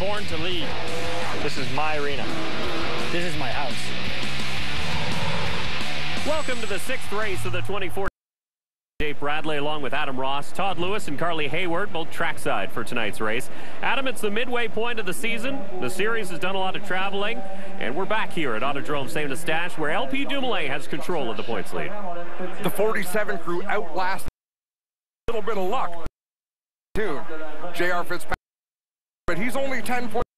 born to lead. This is my arena. This is my house. Welcome to the 6th race of the 2014. Dave Bradley along with Adam Ross, Todd Lewis, and Carly Hayward, both trackside for tonight's race. Adam, it's the midway point of the season. The series has done a lot of traveling, and we're back here at Autodrome Saint-Eustache, where LP Dumoulin has control of the points lead. The 47 crew outlasted a little bit of luck. J.R. Fitzpatrick, but he's only 10 points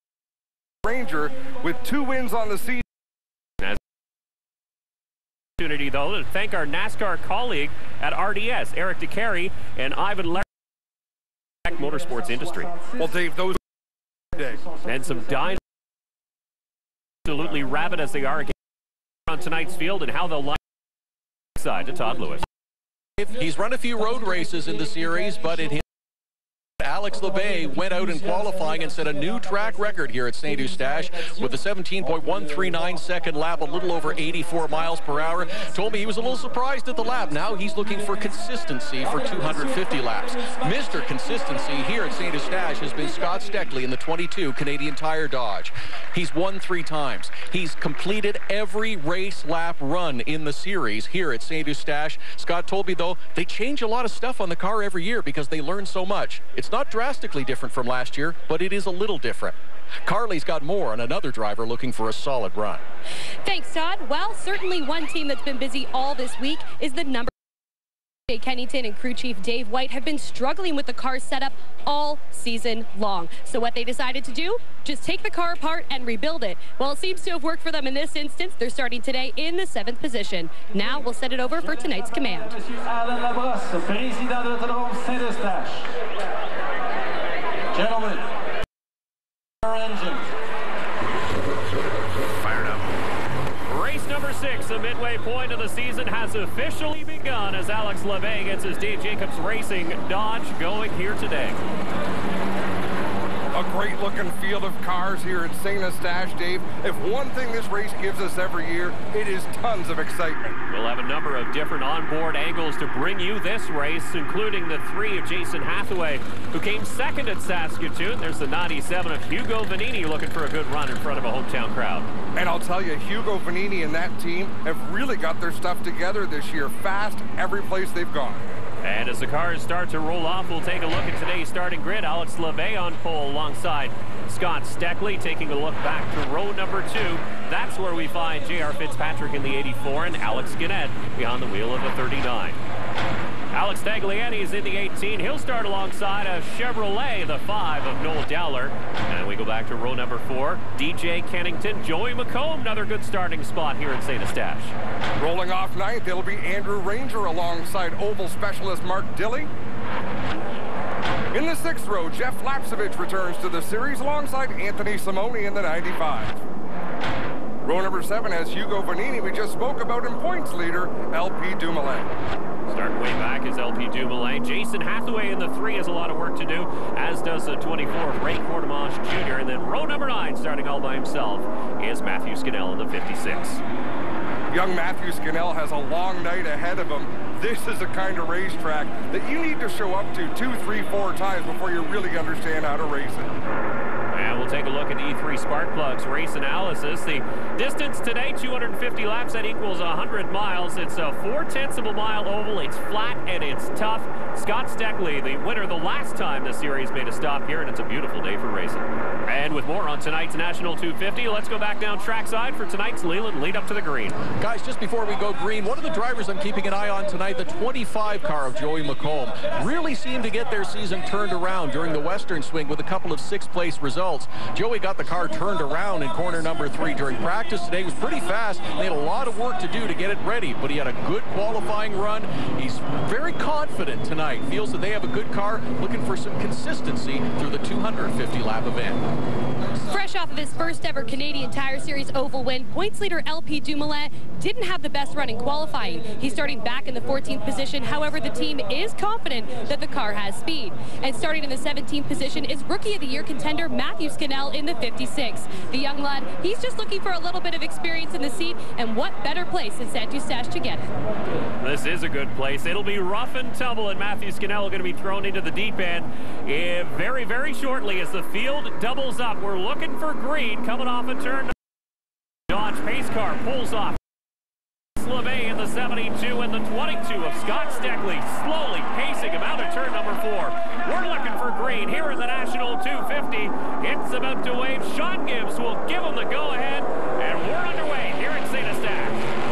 Ranger with 2 wins on the season. Opportunity, though, to thank our NASCAR colleague at RDS, Eric DeCarey, and Ivan Larry, motorsports industry. Well, Dave, those days. And some dying, absolutely rabid as they are on tonight's field, and how they'll line side to Todd Lewis. He's run a few road races in the series, but in his Alex Labay went out in qualifying and set a new track record here at Saint-Eustache with a 17.139 second lap, a little over 84 miles per hour. Told me he was a little surprised at the lap. Now he's looking for consistency for 250 laps. Mr. Consistency here at Saint-Eustache has been Scott Steckley in the 22 Canadian Tire Dodge. He's won 3 times. He's completed every race lap run in the series here at Saint-Eustache. Scott told me, though, they change a lot of stuff on the car every year because they learn so much. It's not drastically different from last year, but it is a little different. Carly's got more on another driver looking for a solid run. Thanks, Todd. Well, certainly one team that's been busy all this week is the number. Jay Kennington and crew chief Dave White have been struggling with the car setup all season long. So what they decided to do, just take the car apart and rebuild it. Well, it seems to have worked for them in this instance. They're starting today in the 7th position. Now we'll set it over for tonight's command. Gentlemen, our engine. Fired up. Race number 6, the midway point of the season, has officially begun as Alex Labay gets his Dave Jacobs Racing Dodge going here today. A great looking field of cars here at Saint-Eustache, Dave. If one thing this race gives us every year, it is tons of excitement. We'll have a number of different onboard angles to bring you this race, including the 3 of Jason Hathaway, who came 2nd at Saskatoon. There's the 97 of Hugo Vanini looking for a good run in front of a hometown crowd. And I'll tell you, Hugo Vanini and that team have really got their stuff together this year, fast every place they've gone. And as the cars start to roll off, we'll take a look at today's starting grid. Alex Labay on pole alongside Scott Steckley, taking a look back to row number 2. That's where we find J.R. Fitzpatrick in the 84 and Alex Gannett behind the wheel of the 39. Alex Tagliani is in the 18. He'll start alongside a Chevrolet, the 5 of Noel Dowler. And we go back to row number 4. DJ Kennington, Joey McComb, another good starting spot here at Saint-Eustache. Rolling off 9th, it'll be Andrew Ranger alongside Oval specialist Mark Dilley. In the 6th row, Jeff Lapsevich returns to the series alongside Anthony Simone in the 95. Row number 7 has Hugo Vanini, we just spoke about, in points leader, LP Dumoulin. Starting way back is LP Dumoulin. Jason Hathaway in the 3 has a lot of work to do, as does the 24 of Ray Quartermash Jr. And then row number 9, starting all by himself, is Matthew Scannell in the 56. Young Matthew Scannell has a long night ahead of him. This is the kind of racetrack that you need to show up to 2, 3, 4 times before you really understand how to race it. And we'll take a look at the E3 Spark Plugs race analysis. The distance today, 250 laps. That equals 100 miles. It's a 0.4 of a mile oval. It's flat and it's tough. Scott Steckley, the winner the last time the series made a stop here, and it's a beautiful day for racing. And with more on tonight's National 250, let's go back down trackside for tonight's Leland lead up to the green. Guys, just before we go green, one of the drivers I'm keeping an eye on tonight, the 25 car of Joey McComb, really seemed to get their season turned around during the Western Swing with a couple of 6th-place results. Joey got the car turned around in corner number 3 during practice today. It was pretty fast. They had a lot of work to do to get it ready, but he had a good qualifying run. He's very confident tonight. Feels that they have a good car, looking for some consistency through the 250-lap event. Fresh off of his first ever Canadian Tire Series oval win, points leader LP Dumoulin didn't have the best run in qualifying. He's starting back in the 14th position. However, the team is confident that the car has speed. And starting in the 17th position is Rookie of the Year contender Matthew Scannell in the 56. The young lad, he's just looking for a little bit of experience in the seat, and what better place than Saint-Eustache to get it. This is a good place. It'll be rough and tumble, and Matthew Scannell going to be thrown into the deep end very, very shortly as the field doubles up. up. We're looking for green coming off a turn. Dodge pace car pulls off. LeVay in the 72 and the 22 of Scott Steckley slowly pacing him out of turn number 4. We're looking for green here in the National 250. It's about to wave. Sean Gibbs will give him the go-ahead, and we're underway here in St. Eustache.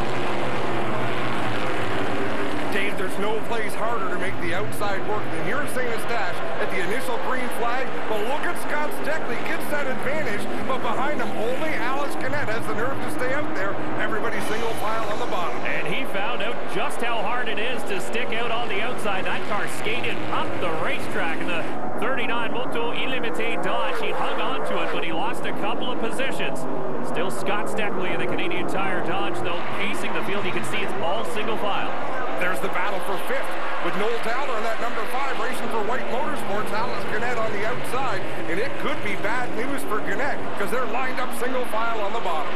Dave, there's no place harder to make the outside work than here at St. Eustache at the initial green flag. But look at Scott Steckley, gets that advantage, but behind him only Alex Gannett has the nerve to stay out there. Everybody single file on the bottom. And he found out just how hard it is to stick out on the outside. That car skated up the racetrack in the 39 Moto Illimité Dodge. He hung on to it, but he lost a couple of positions. Still Scott Steckley in the Canadian Tire Dodge, though, pacing the field. You can see it's all single file. There's the battle for 5th with Noel Dowler in that number 5 racing for White Motorsports. Alex Gannett on the outside, and it could be bad news for Gannett because they're lined up single file on the bottom.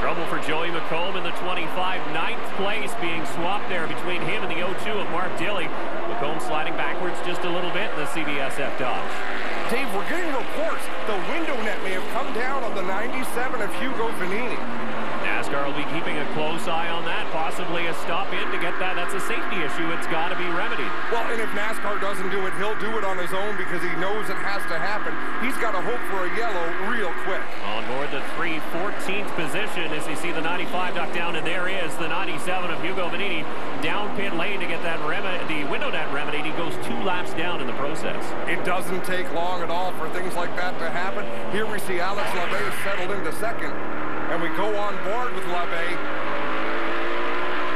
Trouble for Joey McComb in the 25, 9th place being swapped there between him and the 02 of Mark Dilley. McComb sliding backwards just a little bit in the CBSF Dodge. Dave, we're getting reports the window net may have come down on the 97 of Hugo Vanini. Nascar will be keeping a close eye on that, possibly a stop in to get that. That's a safety issue. It's got to be remedied. Well, and if NASCAR doesn't do it, he'll do it on his own because he knows it has to happen. He's got to hope for a yellow real quick. On board the 314th position as you see the 95 duck down, and there is the 97 of Hugo Vanini down pit lane to get that the window net remedied. He goes 2 laps down in the process. It doesn't take long at all for things like that to happen. Here we see Alex LeVay settled into 2nd. And we go on board with LeVay.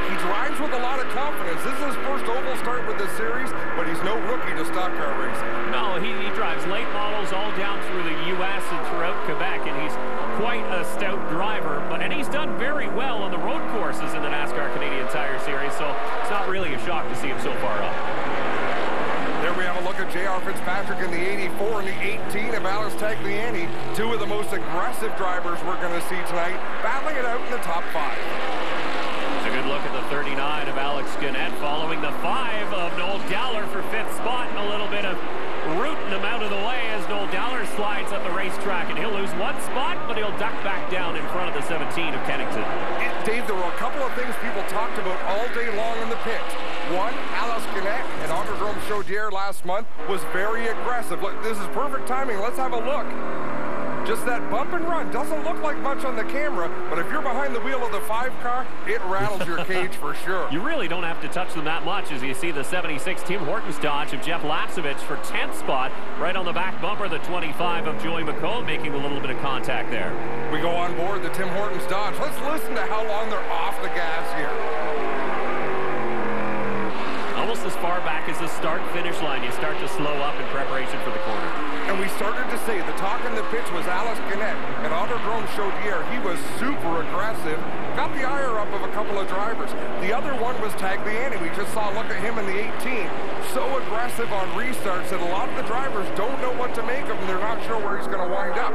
He drives with a lot of confidence. This is his first oval start with this series, but he's no rookie to stock car racing. No, he drives late models all down through the U.S. and throughout Quebec, and he's quite a stout driver. And he's done very well on the road courses in the NASCAR Canadian Tire Series, so it's not really a shock to see him so far up. There we have a look at J.R. Fitzpatrick in the 84 and the 18 of Alex Tagliani, 2 of the most aggressive drivers we're going to see tonight, battling it out in the top 5. It's a good look at the 39 of Alex Gannett, following the 5 of Noel Dowler for 5th spot, and a little bit of rooting him out of the way as Noel Dowler slides up the racetrack, and he'll lose 1 spot, but he'll duck back down in front of the 17 of Kennington. Dave, there were a couple of things people talked about all day long in the pits. One, Alex Gannett at Autodrome Chaudière last month was very aggressive. Look, this is perfect timing. Let's have a look. Just that bump and run doesn't look like much on the camera, but if you're behind the wheel of the 5 car, it rattles your cage for sure. You really don't have to touch them that much as you see the 76 Tim Hortons Dodge of Jeff Lapsevich for 10th spot, right on the back bumper, the 25 of Joey McComb making a little bit of contact there. We go on board the Tim Hortons Dodge. Let's listen to how long they're off the gas here. Almost as far back as the start-finish line, you start to slow up in preparation for the corner. And we started to say the talk in the pitch was Alex Gannett at Autodrome Chaudière. He was super aggressive, got the ire up of a couple of drivers. The other one was Tagliani. We just saw a look at him in the 18. So aggressive on restarts that a lot of the drivers don't know what to make of him. They're not sure where he's going to wind up.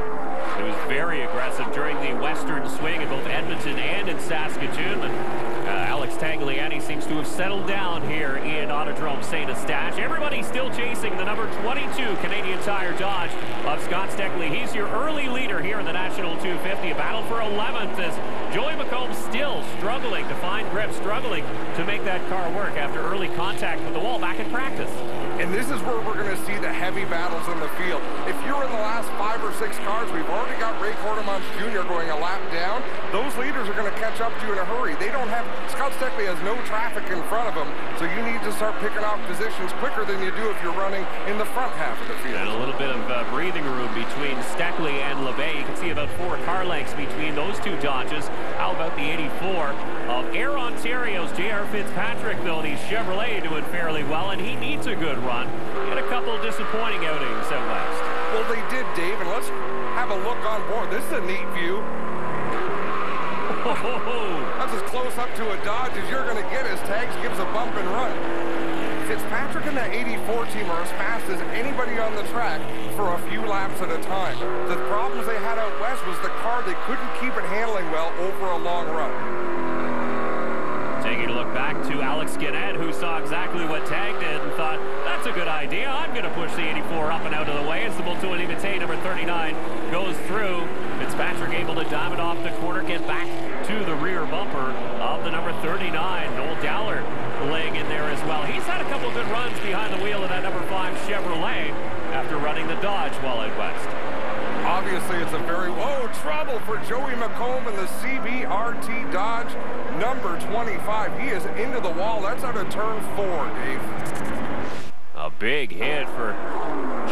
It was very aggressive during the western swing in both Edmonton and in Saskatoon. Alex Tagliani seems to have settled down here in Autodrome St. Eustache. Everybody still chasing the number 22 Canadian Tire Dodge of Scott Steckley. He's your early leader here in the National 250. A battle for 11th as Joey McComb still struggling to find grip, struggling to make that car work after early contact with the wall back in practice. And this is where we're going to see the heavy battles in the field. If you're in the last 5 or 6 cars, we've already got Ray Quartermans Jr. going a lap down. Those leaders are going to catch up to you in a hurry. They don't have, Scott Steckley has no traffic in front of him, so you need to start picking off positions quicker than you do if you're running in the front half of the field. And a little bit of breathing room between Steckley and LeVay. You can see about 4 car lengths between those 2 Dodges. How about the 84 of Air Ontario's J.R. Fitzpatrick, though? The Chevrolet doing fairly well, and he needs a good run. He had a couple disappointing outings out west. Well, they did, Dave, and let's have a look on board. This is a neat view. That's as close up to a Dodge as you're going to get as Tags gives a bump and run. Fitzpatrick and that 84 team are as fast as anybody on the track for a few laps at a time. The problems they had out west was the car, they couldn't keep it handling well over a long run. Taking a look look back to Alex Gannett, who saw exactly what Tag did and thought, that's a good idea. I'm going to push the 84 up and out of the way as the Multuni Mate, number 39, goes through. Fitzpatrick able to dive it off the corner, get back to the rear bumper of the number 39. Noel Dowler laying in there as well. He's had a couple good runs behind the wheel of that number 5 Chevrolet after running the Dodge while out west. Obviously, it's a very, trouble for Joey McComb in the CBRT Dodge number 25. He is into the wall. That's out of turn 4, Dave. A big hit for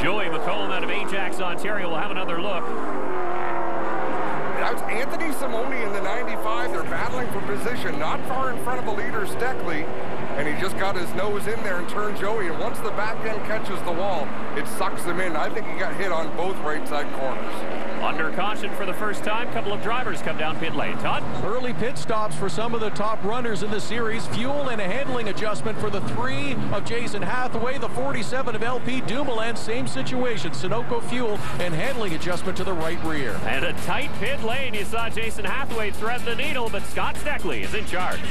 Joey McComb out of Ajax, Ontario. We'll have another look. That's Anthony Simone in the 95. They're battling for position, not far in front of the leader, Steckley. And he just got his nose in there and turned Joey. And once the back end catches the wall, it sucks him in. I think he got hit on both right side corners. Under caution for the first time, couple of drivers come down pit lane. Todd? Early pit stops for some of the top runners in the series. Fuel and a handling adjustment for the 3 of Jason Hathaway. The 47 of LP Dumoulin, same situation. Sunoco fuel and handling adjustment to the right rear. And a tight pit lane. You saw Jason Hathaway thread the needle, but Scott Steckley is in charge.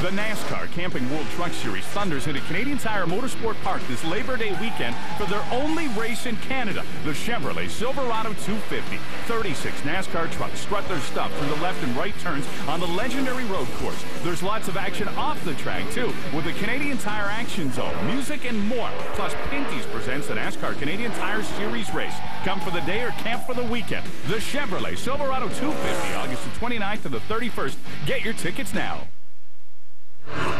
The Nascar Camping World Truck Series thunders into Canadian Tire Motorsport Park this Labor Day weekend for their only race in Canada, the Chevrolet Silverado 250. 36 NASCAR trucks strut their stuff through the left and right turns on the legendary road course. There's lots of action off the track, too, with the Canadian Tire Action Zone, music, and more. Plus, Pinty's presents the NASCAR Canadian Tire Series race. Come for the day or camp for the weekend. The Chevrolet Silverado 250, August the 29th to the 31st. Get your tickets now.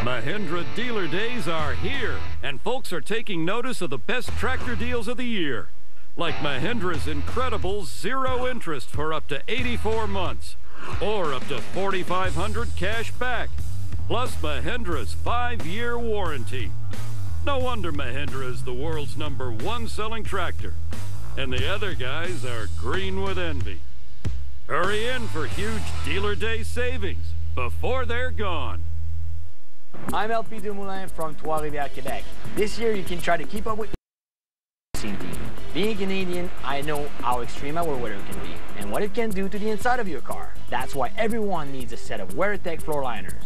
Mahindra Dealer Days are here, and folks are taking notice of the best tractor deals of the year. Like Mahindra's incredible 0 interest for up to 84 months, or up to $4,500 cash back, plus Mahindra's 5-year warranty. No wonder Mahindra is the world's #1 selling tractor, and the other guys are green with envy. Hurry in for huge Dealer Day savings before they're gone. I'm LP Dumoulin from Trois-Rivières, Quebec. This year you can try to keep up with the team. Being Canadian, I know how extreme our weather can be and what it can do to the inside of your car. That's why everyone needs a set of WeatherTech floor liners.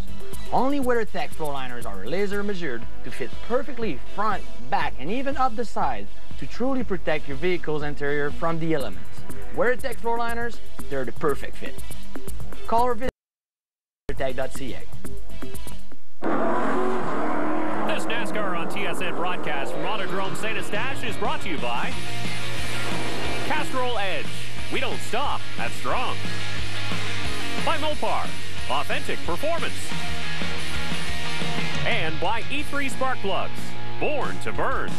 Only WeatherTech floor liners are laser measured to fit perfectly front, back, and even up the side to truly protect your vehicle's interior from the elements. WeatherTech floor liners, they're the perfect fit. Call or visit WeatherTech.ca. This NASCAR on TSN broadcast from Autodrome St. Eustache is brought to you by Castrol Edge. We don't stop at strong. By Mopar. Authentic performance. And by E3 Spark Plugs. Born to burn.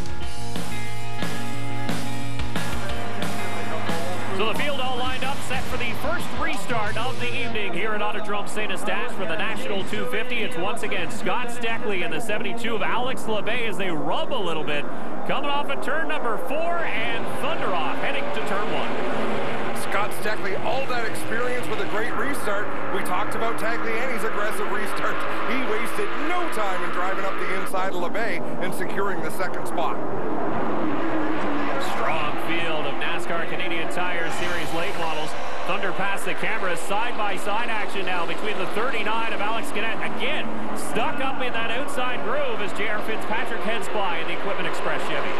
So the field all lined up, set for the first restart of the evening here at Autodrome St. Eustache for the National 250. It's once again Scott Steckley and the 72 of Alex LeBay as they rub a little bit. Coming off of turn number 4 and thunder off, heading to turn 1. Scott Steckley, all that experience with a great restart. We talked about Tagliani's aggressive restart. He wasted no time in driving up the inside of LeBay and securing the second spot. Strong field of NASCAR Canadian Tire Series late models. Thunder past the cameras, side-by-side action now between the 39 of Alex Gannett. Again, stuck up in that outside groove as J.R. Fitzpatrick heads by in the Equipment Express Chevy.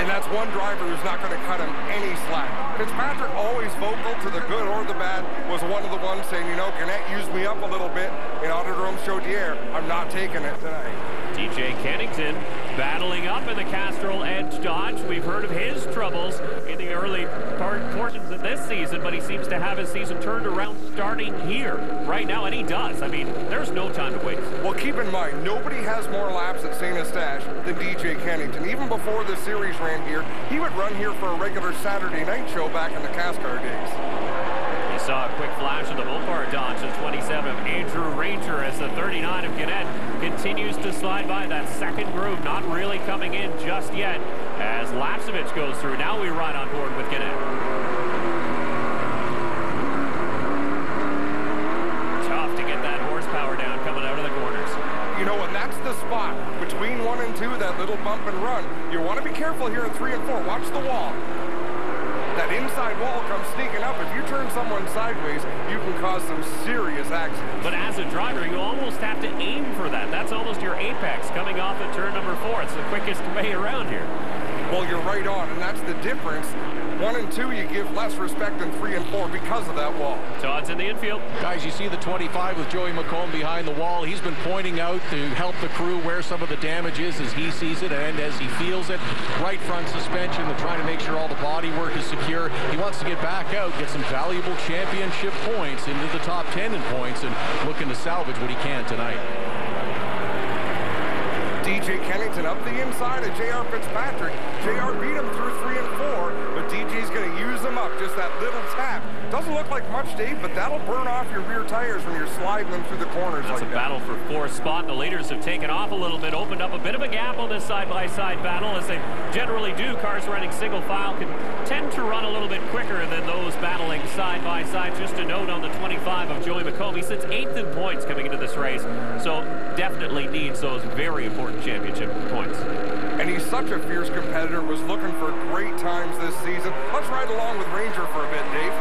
And that's one driver who's not going to cut him any slack. Fitzpatrick, always vocal to the good or the bad, was one of the ones saying, you know, Gannett used me up a little bit in Autodrome Chaudière. I'm not taking it tonight. DJ Kennington battling up in the Castrol Edge Dodge. We've heard of his troubles in the early portions of this season, but he seems to have his season turned around starting here right now, and he does. I mean, there's no time to waste. Well, keep in mind, nobody has more laps at St. Eustache than DJ Kennington. Even before the series ran here, he would run here for a regular Saturday night show back in the Cascar days. You saw a quick flash of the Mopar Dodge, the 27 of Andrew Ranger as the 39 of Gannett continues to slide by that second groove, not really coming in just yet as Lapsevich goes through. Now we ride on board with Gannett. Tough to get that horsepower down coming out of the corners. You know what, that's the spot between 1 and 2, that little bump and run. You want to be careful here in 3 and 4. Watch the wall. That That inside wall comes sneaking up. If you turn someone sideways, you can cause some serious accidents. But as a driver, you almost have to aim for that. That's almost your apex coming off at turn number 4. It's the quickest way around here. Well, you're right on, and that's the difference. 1 and 2, you give less respect than 3 and 4 because of that wall. Todd's in the infield. Guys, you see the 25 with Joey McComb behind the wall. He's been pointing out to help the crew where some of the damage is as he sees it and as he feels it. Right front suspension. They're trying to make sure all the body work is secure. He wants to get back out, get some valuable championship points into the top 10 in points, and looking to salvage what he can tonight. DJ Kennington up the inside of J.R. Fitzpatrick. J.R. beat him through 3 and 4, but DJ's going to use him up. Just that little tap. Doesn't look like much, Dave, but that'll burn off your rear tires when you're sliding them through the corners. That's like a battle for 4th spot. The leaders have taken off a little bit, opened up a bit of a gap on this side-by-side battle, as they generally do. Cars running single file can tend to run a little bit quicker than those battling side-by-side. Just a note on the 25 of Joey McComb. He sits 8th in points coming into this race, so definitely needs those very important championship points. And he's such a fierce competitor, was looking for great times this season. Let's ride along with Ranger for a bit, Dave.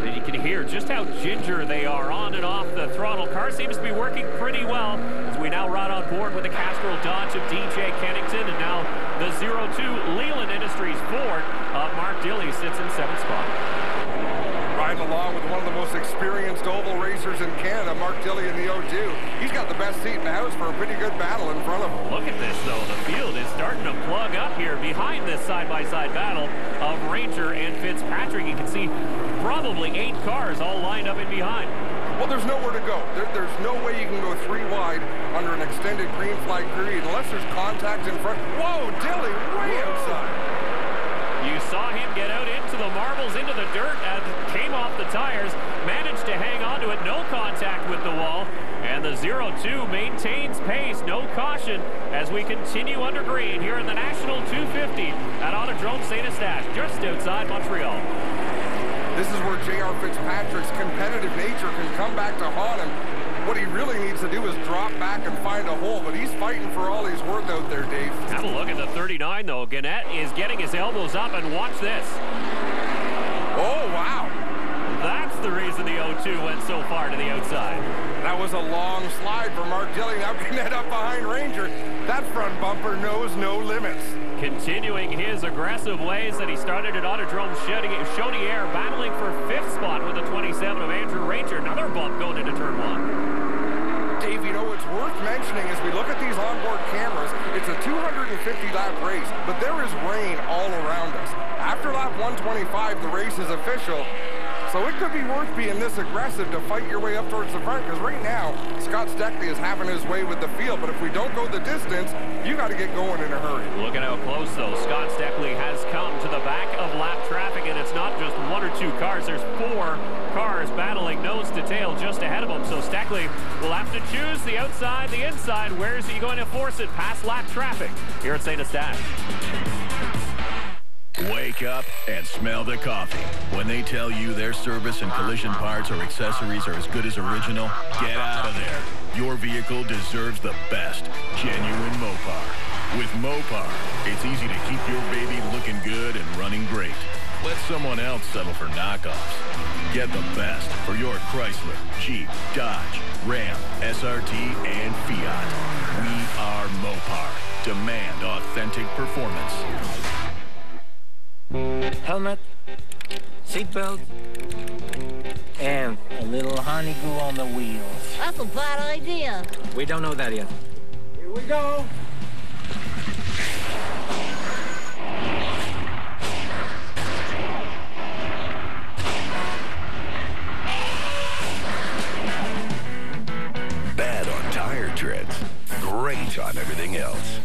And you can hear just how ginger they are on and off the throttle. Car seems to be working pretty well as we now ride on board with the Castrol Dodge of DJ Kennington, and now the 02 Leland Industries Ford of Mark Dilley sits in 7th spot. Riding along with one of the most experienced oval racers in Canada, Mark Dilley in the 02. He's got the best seat in the house for a pretty good battle in front of him. Look at this, though. The field is starting to plug up here behind this side-by-side battle of Ranger and Fitzpatrick. You can see probably 8 cars all lined up in behind. Well, there's nowhere to go. There's no way you can go 3 wide under an extended green flag period unless there's contact in front. Whoa, Dilley way outside. You saw him get out into the marbles, into the dirt, and came off the tires, managed to hang on to it, no contact with the wall, and the 02 maintains pace, no caution, as we continue under green here in the National 250 at Autodrome Saint-Eustache, just outside Montreal. This is where J.R. Fitzpatrick's competitive nature can come back to haunt him. What he really needs to do is drop back and find a hole, but he's fighting for all he's worth out there, Dave. Have a look at the 39, though. Gannett is getting his elbows up, and watch this. Oh, wow. That's the reason the 02 went so far to the outside. That was a long slide for Mark Dilley. Now Gannett up behind Ranger. That front bumper knows no limits. Continuing his aggressive ways that he started at Autodrome Chaudière, battling for 5th spot with the 27 of Andrew Ranger. Another bump going into turn 1. Dave, you know, it's worth mentioning as we look at these onboard cameras, it's a 250-lap race, but there is rain all around us. After lap 125, the race is official. So it could be worth being this aggressive to fight your way up towards the front, because right now, Scott Steckley is having his way with the field, but if we don't go the distance, you got to get going in a hurry. Look at how close, though. Scott Steckley has come to the back of lap traffic, and it's not just 1 or 2 cars. There's 4 cars battling nose to tail just ahead of him, so Steckley will have to choose the outside, the inside. Where is he going to force it past lap traffic here at Saint-Eustache? Wake up and smell the coffee. When they tell you their service and collision parts or accessories are as good as original, get out of there. Your vehicle deserves the best. Genuine Mopar. With Mopar, it's easy to keep your baby looking good and running great. Let someone else settle for knockoffs. Get the best for your Chrysler, Jeep, Dodge, Ram, SRT, and Fiat. We are Mopar. Demand authentic performance. Helmet, seatbelt, and a little honey glue on the wheels. That's a bad idea. We don't know that yet. Here we go. Bad on tire treads, great on everything else.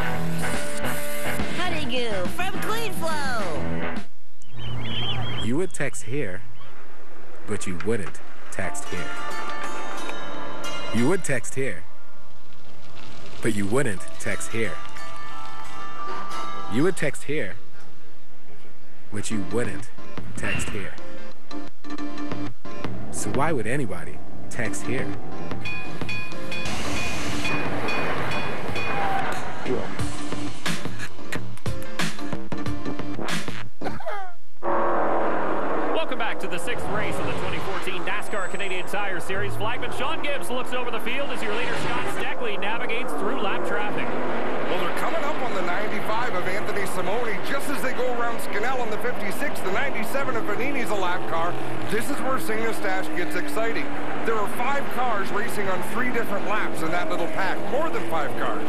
Honey goo from Clean Flow. You would text here, but you wouldn't text here. You would text here, but you wouldn't text here. You would text here, but you wouldn't text here. So why would anybody text here? race in the 2014 Nascar Canadian Tire Series. Flagman Sean Gibbs looks over the field as your leader Scott Steckley navigates through lap traffic. Well, they're coming up on the 95 of Anthony Simoni just as they go around Scannell on the 56. The 97 of Vanini's a lap car. This is where St. Eustache gets exciting. There are 5 cars racing on 3 different laps in that little pack. More than 5 cars.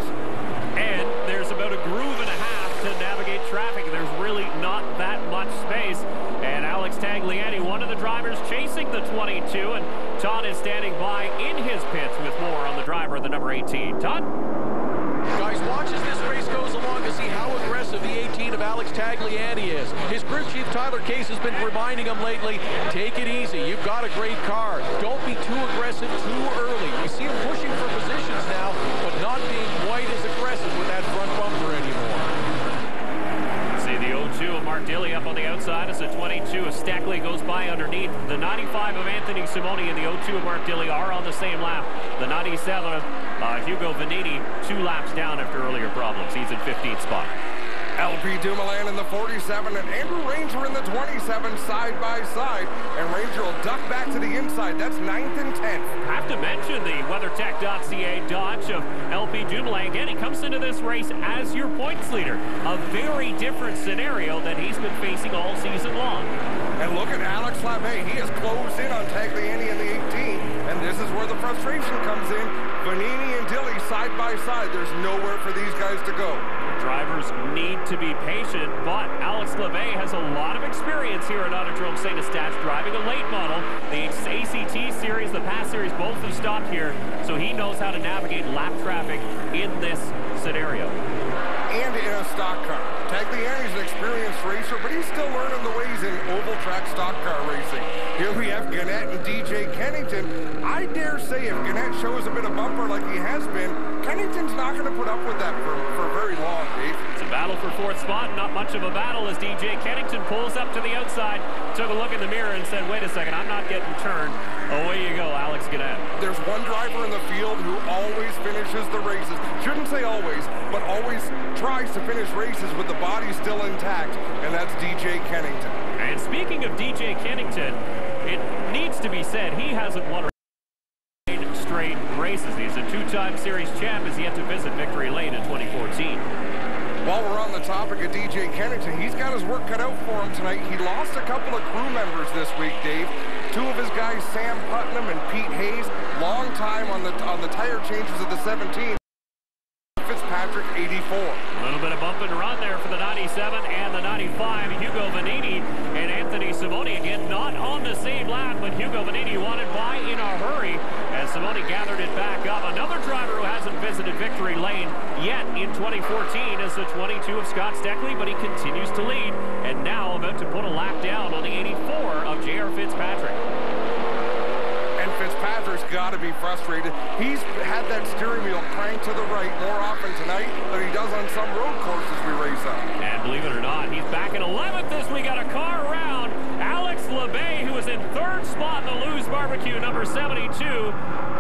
And there's about a groove and a half to navigate traffic. There's really not that much space. And Alex Tagliani, one of the drivers chasing the 22, and Todd is standing by in his pits with more on the driver, the number 18. Todd? Guys, watch as this race goes along to see how aggressive the 18 of Alex Tagliani is. His crew chief, Tyler Case, has been reminding him lately, take it easy. You've got a great car. Don't be too aggressive too early. We see him pushing for positions now, but not being quite as aggressive with that front bumper anymore. See the 02 of Mark Dilley up on the outside as the 22 of Steckley goes by underneath. The 95 of Anthony Simoni and the 02 of Mark Dilley are on the same lap. The 97 of Hugo Vanini 2 laps down after earlier problems. He's in 15th spot. LP Dumoulin in the 47 and Andrew Ranger in the 27 side by side. And Ranger will duck back to the inside. That's 9th and 10th. Have to mention the WeatherTech.ca Dodge of LP Dumoulin. Again, he comes into this race as your points leader. A very different scenario than he's been facing all season long. And look at Alex Labbé. He has closed in on Tagliani in the 18. And this is where the frustration comes in. Vanini and Dilley side by side. There's nowhere for these guys to go. Drivers need to be patient, but Alex Labbé has a lot of experience here at Autodrome St. Eustache driving a late model. The ACT Series, the PASS Series, both have stopped here, so he knows how to navigate lap traffic in this scenario. And in a stock car. Tagliani's an experienced racer, but he's still learning the ways in oval track stock car racing. Here we have Gannett and DJ Kennington. I dare say if Gannett shows a bit of bumper like he has been, Kennington's not going to put up with that for very long, Dave. It's a battle for 4th spot. Not much of a battle as DJ Kennington pulls up to the outside, took a look in the mirror and said, wait a second, I'm not getting turned. Away you go, Alex Gannett. There's one driver in the field who always finishes the races. Shouldn't say always, but always tries to finish races with the body still intact, and that's DJ Kennington. And speaking of DJ Kennington, it needs to be said he hasn't won straight races. He's a 2-time series champ as he had to visit Victory Lane in 2014. While we're on the topic of DJ Kennington, he's got his work cut out for him tonight. He lost a couple of crew members this week, Dave. 2 of his guys, Sam Putnam and Pete Hayes, long time on the tire changes of the 17. Fitzpatrick, 84. A little bit of bump and run there for the 97 and the 95. Hugo Vanini and Anthony Simoni again not on the same lap, but Hugo Vanini wanted by in a hurry as Simoni gathered it back up. Another driver who hasn't visited Victory Lane yet in 2014 is the 22 of Scott Steckley, but he continues to lead and now about to put a lap down on the 84 of J.R. Fitzpatrick. And Fitzpatrick's got to be frustrated. He's had that steering wheel cranked to the right more often tonight than he does on some road courses we race on. And believe it or not, he's back in 11th as we got a car around. Alex Labbé, who is in 3rd spot in the Lou's Barbecue, number 72,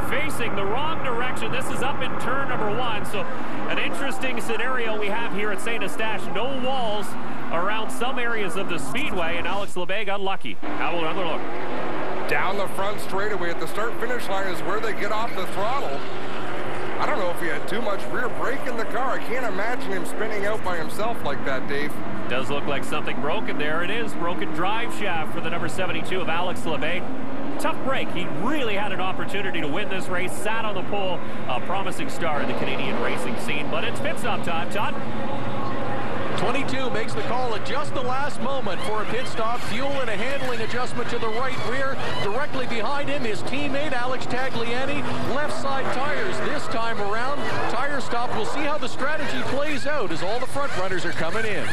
facing the wrong direction. This is up in turn number 1, so an interesting scenario we have here at St. Eustache. No walls around some areas of the speedway, and Alex Labbé got lucky. Have another look. Down the front straightaway at the start-finish line is where they get off the throttle. I don't know if he had too much rear brake in the car. I can't imagine him spinning out by himself like that, Dave. Does look like something broken there. It is. Broken drive shaft for the number 72 of Alex Labbé. Tough break. He really had an opportunity to win this race. Sat on the pole. A promising star in the Canadian racing scene. But it's pit stop time, Todd. 22 makes the call at just the last moment for a pit stop. Fuel and a handling adjustment to the right rear. Directly behind him, his teammate Alex Tagliani. Left side tires this time around. Tire stop. We'll see how the strategy plays out as all the front runners are coming in.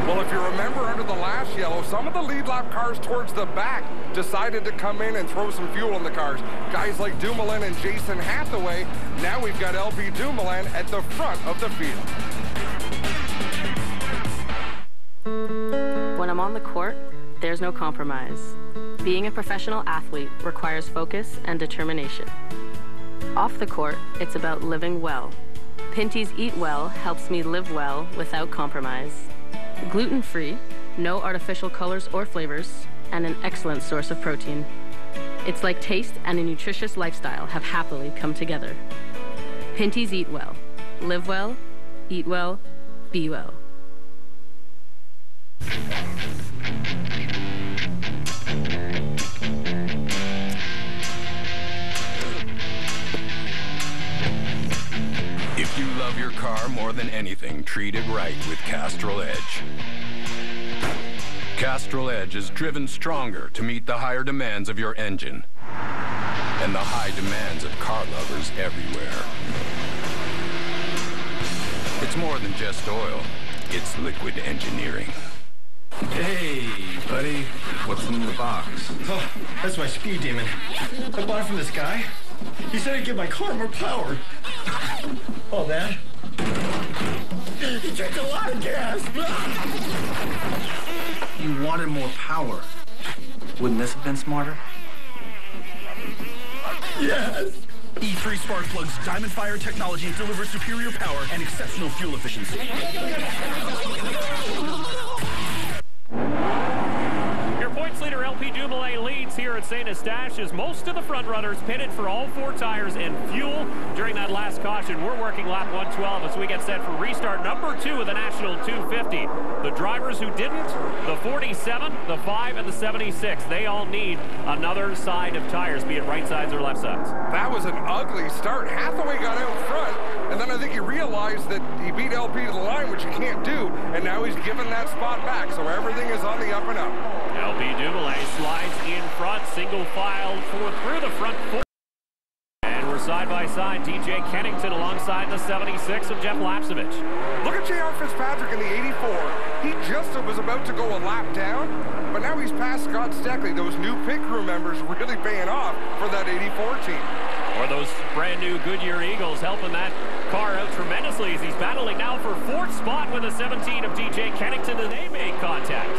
Well, if you remember under the last yellow, some of the lead lap cars towards the back decided to come in and throw some fuel in the cars. Guys like Dumoulin and Jason Hathaway. Now we've got LP Dumoulin at the front of the field. When I'm on the court, there's no compromise. Being a professional athlete requires focus and determination. Off the court, it's about living well. Pinty's Eat Well helps me live well without compromise. Gluten-free, no artificial colors or flavors, and an excellent source of protein. It's like taste and a nutritious lifestyle have happily come together. Pinty's Eat Well. Live well, eat well, be well. If you love your car more than anything, treat it right with Castrol Edge. Castrol Edge is driven stronger to meet the higher demands of your engine and the high demands of car lovers everywhere. It's more than just oil. It's liquid engineering. Hey, buddy. What's in the box? Oh, that's my speed demon. I bought it from this guy. He said it'd give my car more power. Oh, that? He drank a lot of gas. You wanted more power. Wouldn't this have been smarter? Yes. E3 spark plugs Diamond Fire technology delivers superior power and exceptional fuel efficiency. Your points leader LP Dumoulin leads here at St. Eustache as most of the front runners pitted for all 4 tires and fuel during that last caution. We're working lap 112 as we get set for restart number 2 of the National 250. The drivers who didn't, the 47, the 5, and the 76, they all need another side of tires, be it right sides or left sides. That was an ugly start. Hathaway got out front, and then I think he realized that he beat LP to the line, which he can't do, and now he's given that spot back, so everything is on the up and up. LP Dumoulin slides in front, single file through the front 4. And we're side by side, DJ Kennington alongside the 76 of Jeff Lapsevich. Look at J.R. Fitzpatrick in the 84. He just was about to go a lap down, but now he's past Scott Steckley. Those new pit crew members really paying off for that 84 team. Or those brand new Goodyear Eagles helping that car out tremendously as he's battling now for 4th spot with a 17 of DJ Kennington, and they made contact.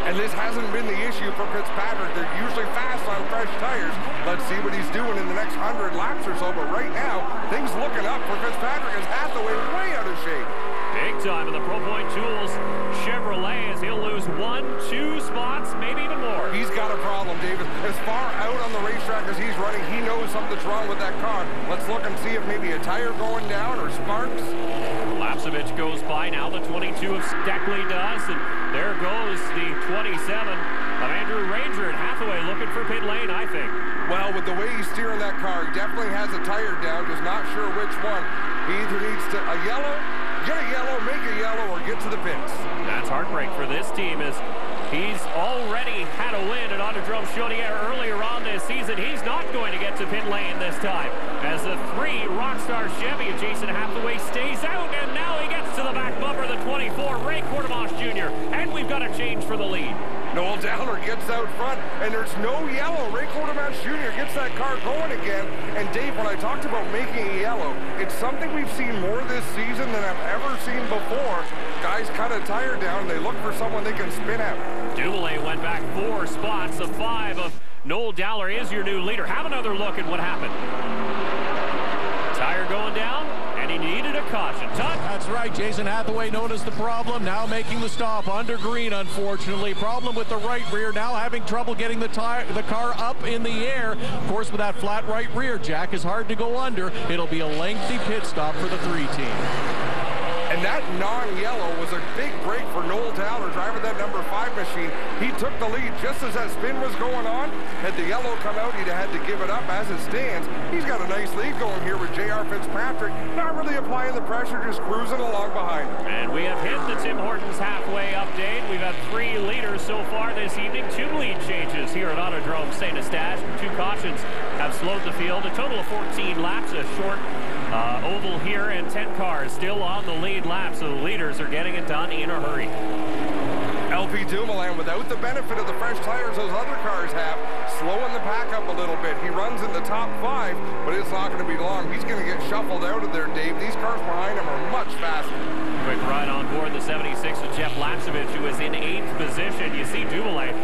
And this hasn't been the issue for Fitzpatrick. They're usually fast on fresh tires. Let's see what he's doing in the next 100 laps or so. But right now, things looking up for Fitzpatrick as Hathaway way out of shape. Big time in the Pro Point Tools Chevrolet as he'll lose 1, 2 spots, maybe even more. He's got a problem, David. As far out on the racetrack as he's running, he knows something's wrong with that car. Let's look and see if maybe a tire going down or sparks. Lapsevich goes by now. The 22 of Steckley does, and there goes the 27 of Andrew Ranger, and Hathaway looking for pit lane, I think. Well, with the way he's steering that car, he definitely has a tire down, just not sure which one. He either needs to a yellow, get a yellow, make a yellow, or get to the pits. That's heartbreak for this team as he's already had a win at Autodrome Chaudière earlier on this season. He's not going to get to pit lane this time as the 3 Rockstar Chevy of Jason Hathaway stays out, and now he gets to the back bumper, the 24, Ray Quartermache Jr., and we've got a change for the lead. Noel Dowler gets out front, and there's no yellow. Ray Quartermache Jr. gets that car going again. And Dave, when I talked about making a yellow, it's something we've seen more this season than I've ever seen before. Guys cut a tire down, they look for someone they can spin out. Dumoulin went back 4 spots. The 5 of Noel Dowler is your new leader. Have another look at what happened. Tire going down, and he needed a caution. Todd? That's right. Jason Hathaway noticed the problem, now making the stop under green, unfortunately. Problem with the right rear, now having trouble getting the car up in the air. Of course, with that flat right rear, Jack, is hard to go under. It'll be a lengthy pit stop for the 3 team. And that non-yellow was a big break for Noel Dowler, driving that number 5 machine. He took the lead just as that spin was going on. Had the yellow come out, he'd have had to give it up. As it stands, he's got a nice lead going here with J.R. Fitzpatrick. Not really applying the pressure, just cruising along behind him. And we have hit the Tim Hortons halfway update. We've had 3 leaders so far this evening. 2 lead changes here at Autodrome St. Eustache. 2 cautions have slowed the field. A total of 14 laps, a short oval here, and 10 cars still on the lead lap, so the leaders are getting it done in a hurry. LP Dumoulin, without the benefit of the fresh tires those other cars have, slowing the pack up a little bit. He runs in the top 5, but it's not going to be long. He's going to get shuffled out of there, Dave. These cars behind him are much faster. Quick ride on board the 76 of Jeff Lapsevich, who is in 8th position. You see Dumoulin,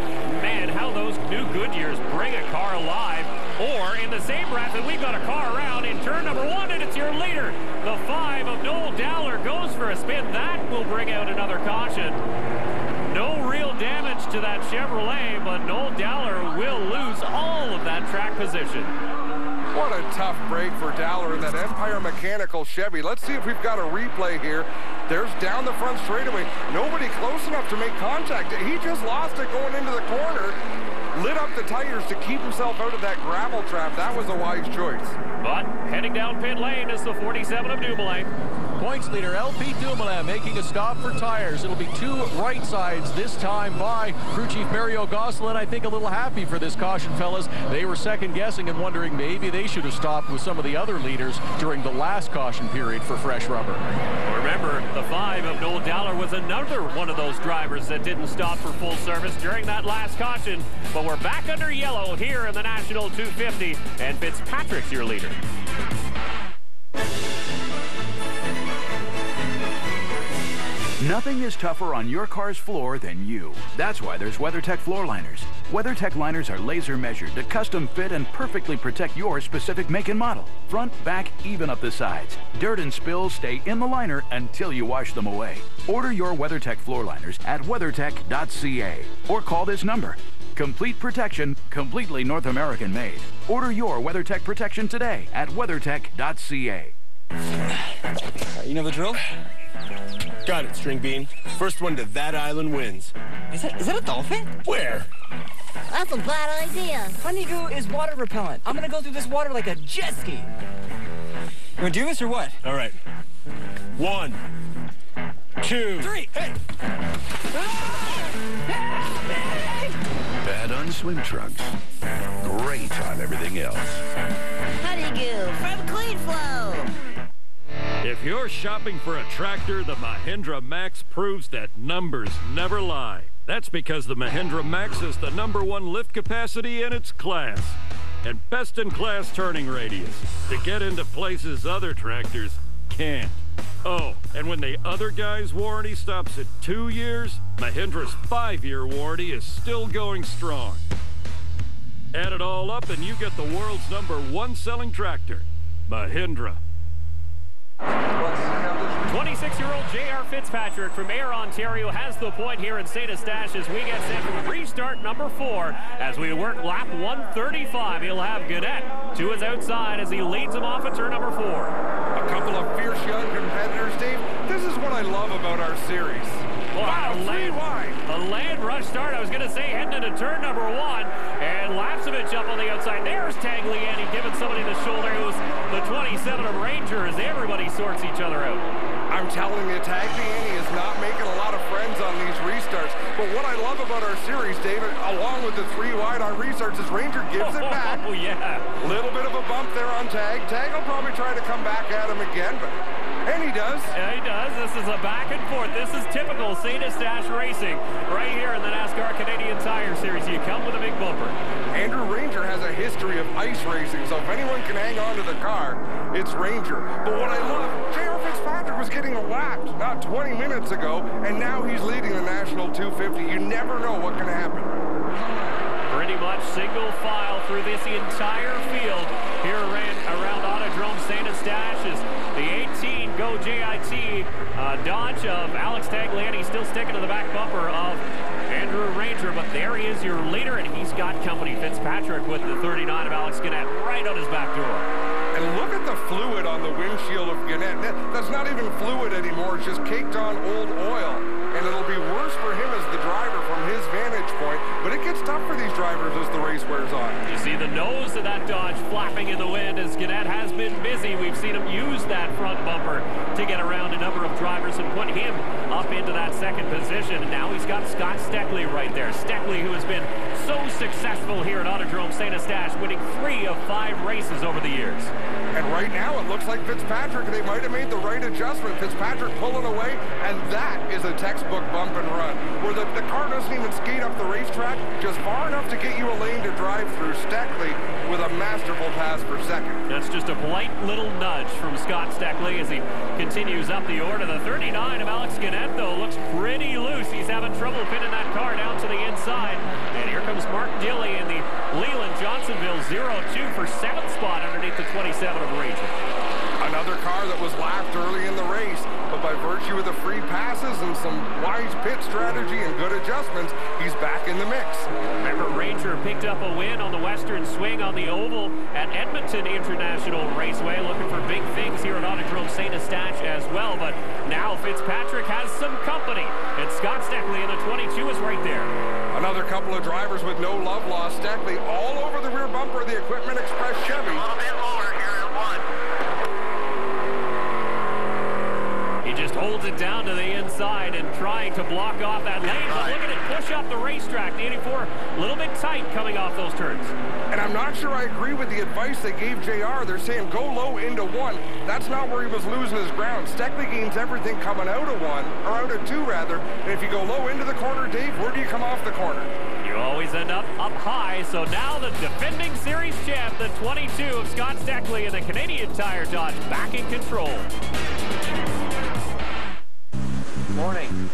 man, how those new Goodyears bring a car alive. Or, in the same breath, that we've got a car around in turn number 1, and it's your leader. The 5 of Noel Dowler goes for a spin. That will bring out another caution. No real damage to that Chevrolet, but Noel Dowler will lose all of that track position. What a tough break for Dowler in that Empire Mechanical Chevy. Let's see if we've got a replay here. There's down the front straightaway. Nobody close enough to make contact. He just lost it going into the corner. Lit up the tires to keep himself out of that gravel trap. That was a wise choice. But heading down pit lane is the 47 of Dumoulin. Points leader LP Dumoulin making a stop for tires. It'll be two right sides this time by crew chief Mario Gosselin. I think a little happy for this caution, fellas. They were second guessing and wondering maybe they should have stopped with some of the other leaders during the last caution period for fresh rubber. Remember, the 5 of Noel Dowler was another one of those drivers that didn't stop for full service during that last caution. But we're back under yellow here in the National 250, and Fitzpatrick's your leader. Nothing is tougher on your car's floor than you. That's why there's WeatherTech floor liners. WeatherTech liners are laser measured to custom fit and perfectly protect your specific make and model. Front, back, even up the sides. Dirt and spills stay in the liner until you wash them away. Order your WeatherTech floor liners at weathertech.ca or call this number. Complete protection, completely North American made. Order your WeatherTech protection today at weathertech.ca. You know the drill? Got it, String Bean. First one to that island wins. Is that a dolphin? Where? That's a bad idea. Honeydew is water repellent. I'm gonna go through this water like a jet ski. You wanna do this or what? All right. 1, 2, 3. Hey! Bad on swim trunks. Great on everything else. Honeydew from Clean Flow. If you're shopping for a tractor, the Mahindra Max proves that numbers never lie. That's because the Mahindra Max is the #1 lift capacity in its class and best-in-class turning radius to get into places other tractors can't. Oh, and when the other guy's warranty stops at 2 years, Mahindra's 5-year warranty is still going strong. Add it all up and you get the world's #1 selling tractor, Mahindra. 26-year-old J.R. Fitzpatrick from Ayr, Ontario has the point here in St. Eustache as we get set for restart number 4 as we work lap 135. He'll have Gannett to his outside as he leads him off at turn number 4. A couple of fierce young competitors, Dave. This is what I love about our series. Wow, a land rush start. I was going to say heading into turn number 1, and Lapsevich up on the outside. There's Tagliani giving somebody the shoulder. It was the 27 of Ranger as everybody sorts each other out. I'm telling you, Tagliani is not making a lot of friends on these restarts. But what I love about our series, David, along with the 3 wide on restarts, is Ranger gives it back. Oh, yeah. Little bit of a bump there on Tag. Tag will probably try to come back at him again, and he does. Yeah, he does. This is a back and forth. This is typical St. Eustache racing right here in the Nascar Canadian Tire Series. You come with a big bumper. Andrew Ranger has a history of ice racing, so if anyone can hang on to the car, it's Ranger. But what I love, J.R. Fitzpatrick was getting lapped not 20 minutes ago, and now he's leading the National 250. You never know what can happen. Pretty much single file through this entire field here around Autodrome St. Eustache as the 18 Go JIT Dodge of Alex Tagliani still sticking to the back bumper of Andrew Ranger, but there he is, your leader, and he's got company. Fitzpatrick with the 39 of Alex Gannett right on his back door. And look at the fluid on the windshield of Gannett. That's not even fluid anymore. It's just caked on old oil. And it'll be worse for him as the driver from his vantage point. But it gets tough for these drivers as the race wears on. You see the nose of that Dodge flapping in the wind as Gannett has been busy. We've seen him use that front bumper to get around a number of drivers and put him up into that second position. And now he's got Scott Steckley right there. Steckley, who has been so successful here at Autodrome St. Eustache, winning 3 of 5 races over the years. And right now, it looks like Fitzpatrick, they might have made the right adjustment. Fitzpatrick pulling away, and that is a textbook bump and run, where the car doesn't even skate up the racetrack, just far enough to get you a lane to drive through. Steckley with a masterful pass for second. That's just a polite little nudge from Scott Steckley as he continues up the order. The 39 of Alex Gannett, though, looks pretty loose. He's having trouble pinning that car down to the inside. And here comes Mark Dilley in the Leland Johnsonville 0-2 for 7th spot underneath the 27 of Ranger. Another car that was lapped early in the race, but by virtue of the free passes and some wise pit strategy and good adjustments, he's back in the mix. Remember, Ranger picked up a win on the Western Swing on the Oval at Edmonton International Raceway. Looking for big things here at Autodrome St. Eustache as well, but now Fitzpatrick has some company, and Scott Steckley in the 22 is right there. Another couple of drivers with no love lost. Steckley all over the rear bumper of the Equipment Express Chevy. A little bit lower here at 1. He just holds it down to the inside and trying to block off that lane. But look at it push up the racetrack. The 84 a little bit tight coming off those turns. And I'm not sure I agree with the advice they gave JR. They're saying go low into 1. That's not where he was losing his ground. Steckley gains everything coming out of 1, or out of 2 rather. And if you go low into the corner, Dave, where do you come off the corner? You always end up high. So now the defending series champ, the 22 of Scott Steckley and the Canadian Tire Dodge back in control. Morning.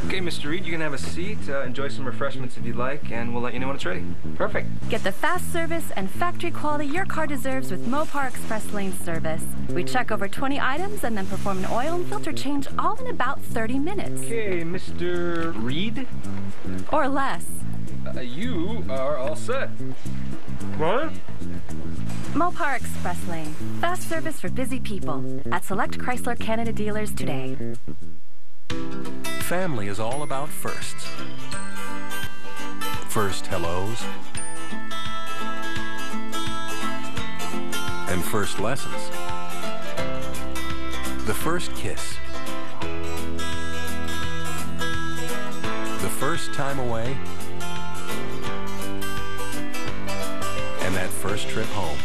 Okay, Mr. Reed, you can have a seat, enjoy some refreshments if you'd like, and we'll let you know when it's ready. Perfect. Get the fast service and factory quality your car deserves with Mopar Express Lane service. We check over 20 items and then perform an oil and filter change all in about 30 minutes. Okay, Mr. Reed? Or less. You are all set. What? Mopar Express Lane. Fast service for busy people. At select Chrysler Canada dealers today. Family is all about firsts. First hellos. And first lessons. The first kiss. The first time away. And that first trip home.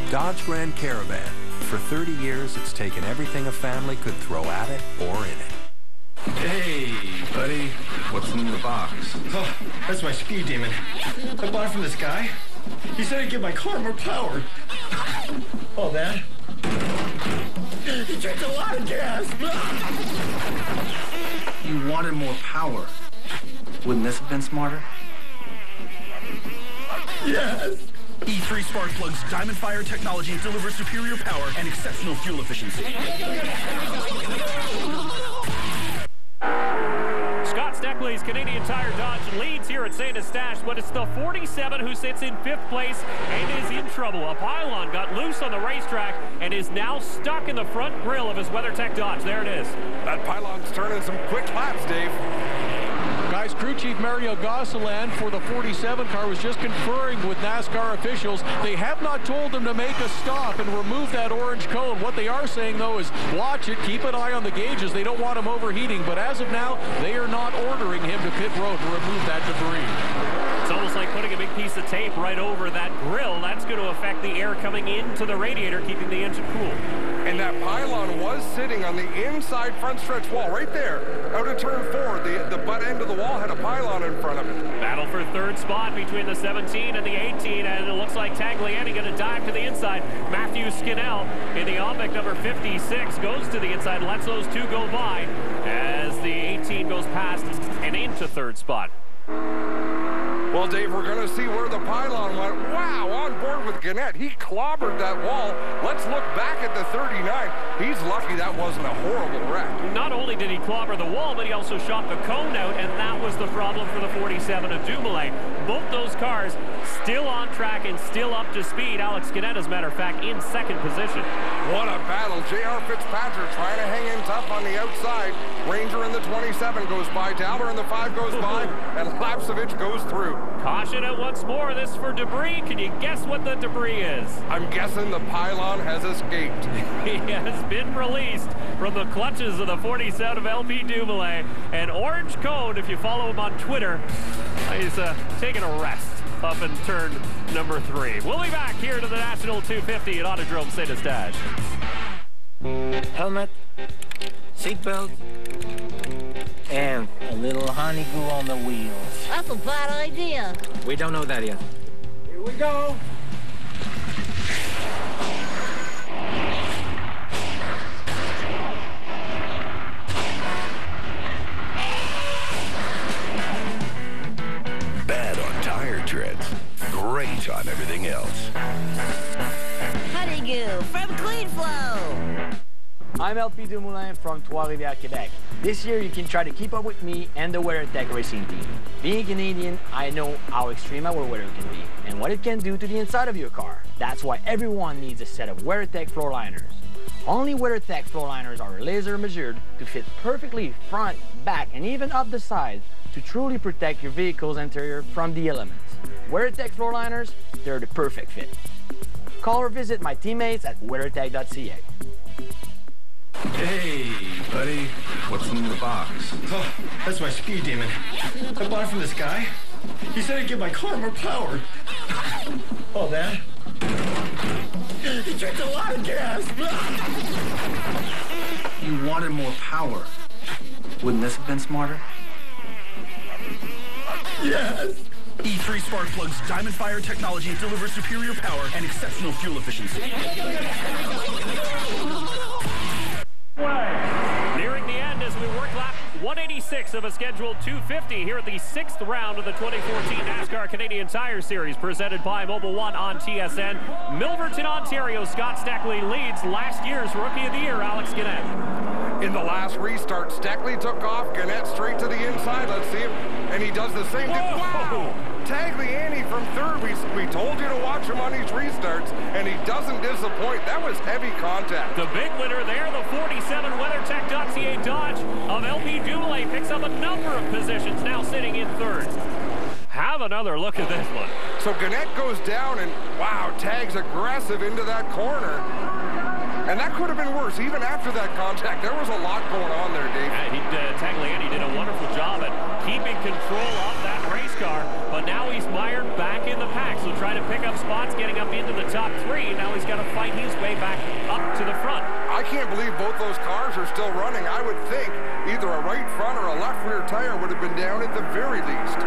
Dodge Grand Caravan. For 30 years, it's taken everything a family could throw at it or in it. Hey, buddy. What's in the box? Oh, that's my speed demon. I bought it from this guy. He said it'd give my car more power. Oh, that? He drinks a lot of gas. You wanted more power. Wouldn't this have been smarter? Yes. E3 spark plugs Diamond Fire technology delivers superior power and exceptional fuel efficiency. Scott Steckley's Canadian Tire Dodge leads here at St. Eustache, but it's the 47 who sits in 5th place and is in trouble. A pylon got loose on the racetrack and is now stuck in the front grille of his WeatherTech Dodge. There it is. That pylon's turning some quick laps, Dave. Guys, crew chief Mario Gosselin for the 47 car was just conferring with NASCAR officials. They have not told him to make a stop and remove that orange cone. What they are saying, though, is watch it, keep an eye on the gauges. They don't want him overheating, but as of now, they are not ordering him to pit road to remove that debris. It's almost like putting a big piece of tape right over that grill. That's going to affect the air coming into the radiator, keeping the engine cool. And that pylon was sitting on the inside front stretch wall, right there, out of turn 4. The butt end of the wall had a pylon in front of it. Battle for 3rd spot between the 17 and the 18, and it looks like Tagliani going to dive to the inside. Matthew Skinnell in the Ombic number 56 goes to the inside, lets those two go by as the 18 goes past and into 3rd spot. Well, Dave, we're going to see where the pylon went. Wow, on board with Gannett. He clobbered that wall. Let's look back at the 39. He's lucky that wasn't a horrible wreck. Not only did he clobber the wall, but he also shot the cone out, and that was the problem for the 47 of Dumoulin. Both those cars still on track and still up to speed. Alex Gannett, as a matter of fact, in 2nd position. What a battle. J.R. Fitzpatrick trying to hang in tough on the outside. Ranger in the 27 goes by. Dowler in the 5 goes by, and Lapsevich goes through. Caution it once more. This for debris. Can you guess what the debris is? I'm guessing the pylon has escaped. He has been released from the clutches of the 47 of LP Dumoulin. An orange cone, if you follow him on Twitter, he's taking a rest up in turn number 3. We'll be back here to the National 250 at Autodrome St. Eustache. Helmet, seatbelt, and a little honeydew on the wheels. That's a bad idea. We don't know that yet. Here we go. Bad on tire treads, great on everything else. Honeydew from Clean Flow. I'm LP Dumoulin from Trois-Rivières, Quebec. This year you can try to keep up with me and the WeatherTech racing team. Being Canadian, I know how extreme our weather can be and what it can do to the inside of your car. That's why everyone needs a set of WeatherTech floor liners. Only WeatherTech floor liners are laser measured to fit perfectly front, back, and even up the side to truly protect your vehicle's interior from the elements. WeatherTech floor liners, they're the perfect fit. Call or visit my teammates at weathertech.ca. Hey, buddy. What's in the box? Oh, that's my speed demon. I bought it from this guy. He said it'd give my car more power. Oh, that? He drinks a lot of gas. You wanted more power. Wouldn't this have been smarter? Yes. E3 spark plugs Diamond Fire technology delivers superior power and exceptional fuel efficiency. Nearing the end as we work lap 186 of a scheduled 250 here at the 6th round of the 2014 NASCAR Canadian Tire Series presented by Mobile One on TSN. Milverton, Ontario, Scott Steckley leads last year's Rookie of the Year, Alex Gannett. In the last restart, Steckley took off, Gannett straight to the inside. Let's see him. And he does the same thing. Wow! Tagliani from third. We told you to watch him on these restarts, and he doesn't disappoint. That was heavy contact. The big winner there, the 47 WeatherTech.ca Dodge of LP Dumoulin picks up a number of positions, now sitting in third. Have another look at this one. So Gannett goes down, and wow, Tag's aggressive into that corner. And that could have been worse. Even after that contact, there was a lot going on there, Dave. Tagliani did a wonderful job at keeping control of that race car, but now he's mired back in the pack. So trying to pick up spots, getting up into the top three. Now he's got to fight his way back up to the front. I can't believe both those cars are still running. I would think either a right front or a left rear tire would have been down at the very least.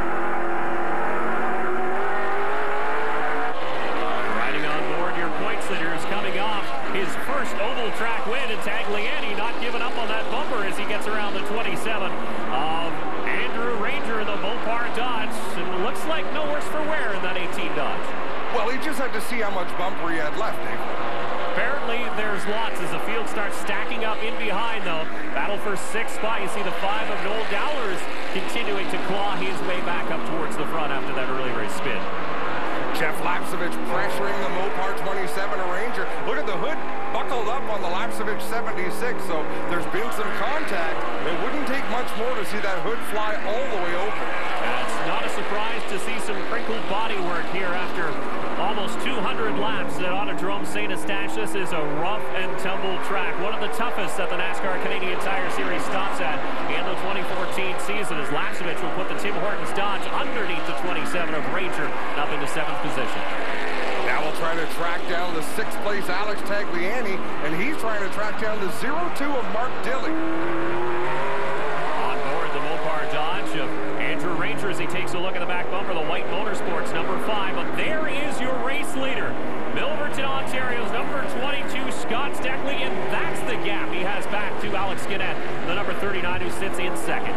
Riding on board your points leader is coming off his first oval track win, and Tagliani not giving up on that bumper as he gets around the 27 of Andrew Ranger in the Mopar Dodge, and it looks like no worse for wear in that 18 Dodge. Well, he just had to see how much bumper he had left, Dave. Apparently, there's lots as the field starts stacking up in behind, though. Battle for sixth spot. You see the 5 of Noel Dowler is continuing to claw his way back up towards the front after that early race spin. Jeff Lapsevich pressuring the Mopar 27 Ranger. Look at the hood buckled up on the Lapsevich 76, so there's been some contact. It wouldn't take much more to see that hood fly all the way open. It's not a surprise to see some crinkled bodywork here after almost 200 laps at Autodrome St. Eustache. This is a rough and tumble track, one of the toughest that the NASCAR Canadian Tire Series stops at in the 2014 season, as Lapsevich will put the Tim Hortons Dodge underneath the 27 of Ranger, up into 7th position. Now we'll try to track down the 6th place Alex Tagliani, and he's trying to track down the 02 of Mark Dilley. On board the Mopar Dodge of Andrew Ranger as he takes a look at the back bumper, the white Motorsports number 5. But there is your race leader, Milverton, Ontario's number 22, Scott Steckley, and that's the gap he has back to Alex Gannett, the number 39, who sits in second.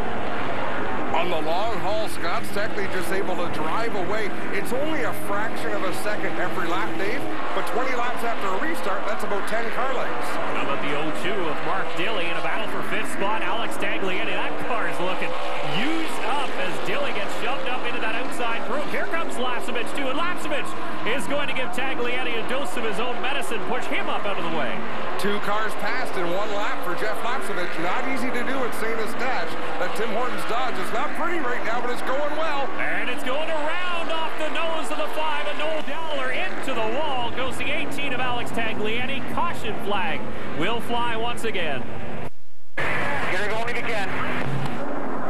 On the long haul, Scott Steckley just able to drive away. It's only a fraction of a second every lap, Dave, but 20 laps after a restart, that's about 10 car lengths. How about the 02 of Mark Dilley in a battle for 5th spot? Alex Tagliani, that car is looking used up as Dilley gets shoved up into that outside group. Here comes Lapsevich too, and Lapsevich is going to give Tagliani a dose of his own medicine, push him up out of the way. 2 cars passed in 1 lap for Jeff Lapsevich. Not easy to do at St. Eustache. That Tim Hortons Dodge is not pretty right now, but it's going well. And it's going around off the nose of the 5 of Noel Dowler into the wall. Goes the 18 of Alex Tagliani. Caution flag will fly once again. You're going again.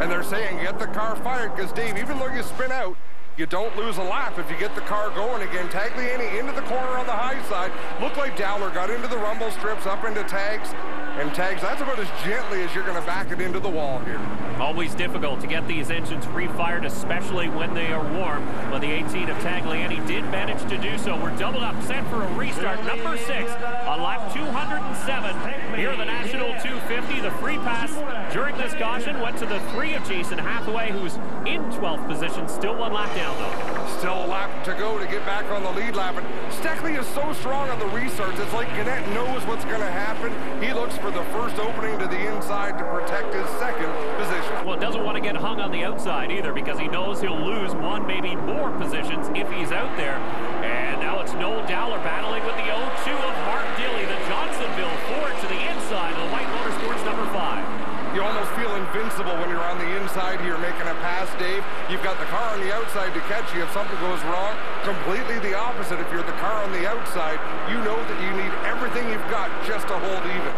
And they're saying get the car fired because, Dave, even though you spin out, you don't lose a lap if you get the car going again. Tagliani into the corner on the high side. Looked like Dowler got into the rumble strips, up into Tags. And Tags, that's about as gently as you're going to back it into the wall here. Always difficult to get these engines refired, especially when they are warm. But the 18 of Tagliani did manage to do so. We're doubled up, set for a restart. Number 6 on lap 207 here at the National 250. The free pass during this caution went to the 3 of Jason Hathaway, who's in 12th position. Still 1 lap down, though. Still a lap to go to get back on the lead lap. And Steckley is so strong on the restarts. It's like Gannett knows what's going to happen. He looks for for the first opening to the inside to protect his second position. Well, doesn't want to get hung on the outside either because he knows he'll lose one, maybe more positions if he's out there. And now it's Noel Dowler battling with the 0-2 of Mark Dilley, the Johnsonville Ford to the inside of the White Motorsports number 5. You almost feel invincible when you're on the inside here making a pass, Dave. You've got the car on the outside to catch you if something goes wrong. Completely the opposite. If you're the car on the outside, you know that you need everything you've got just to hold even.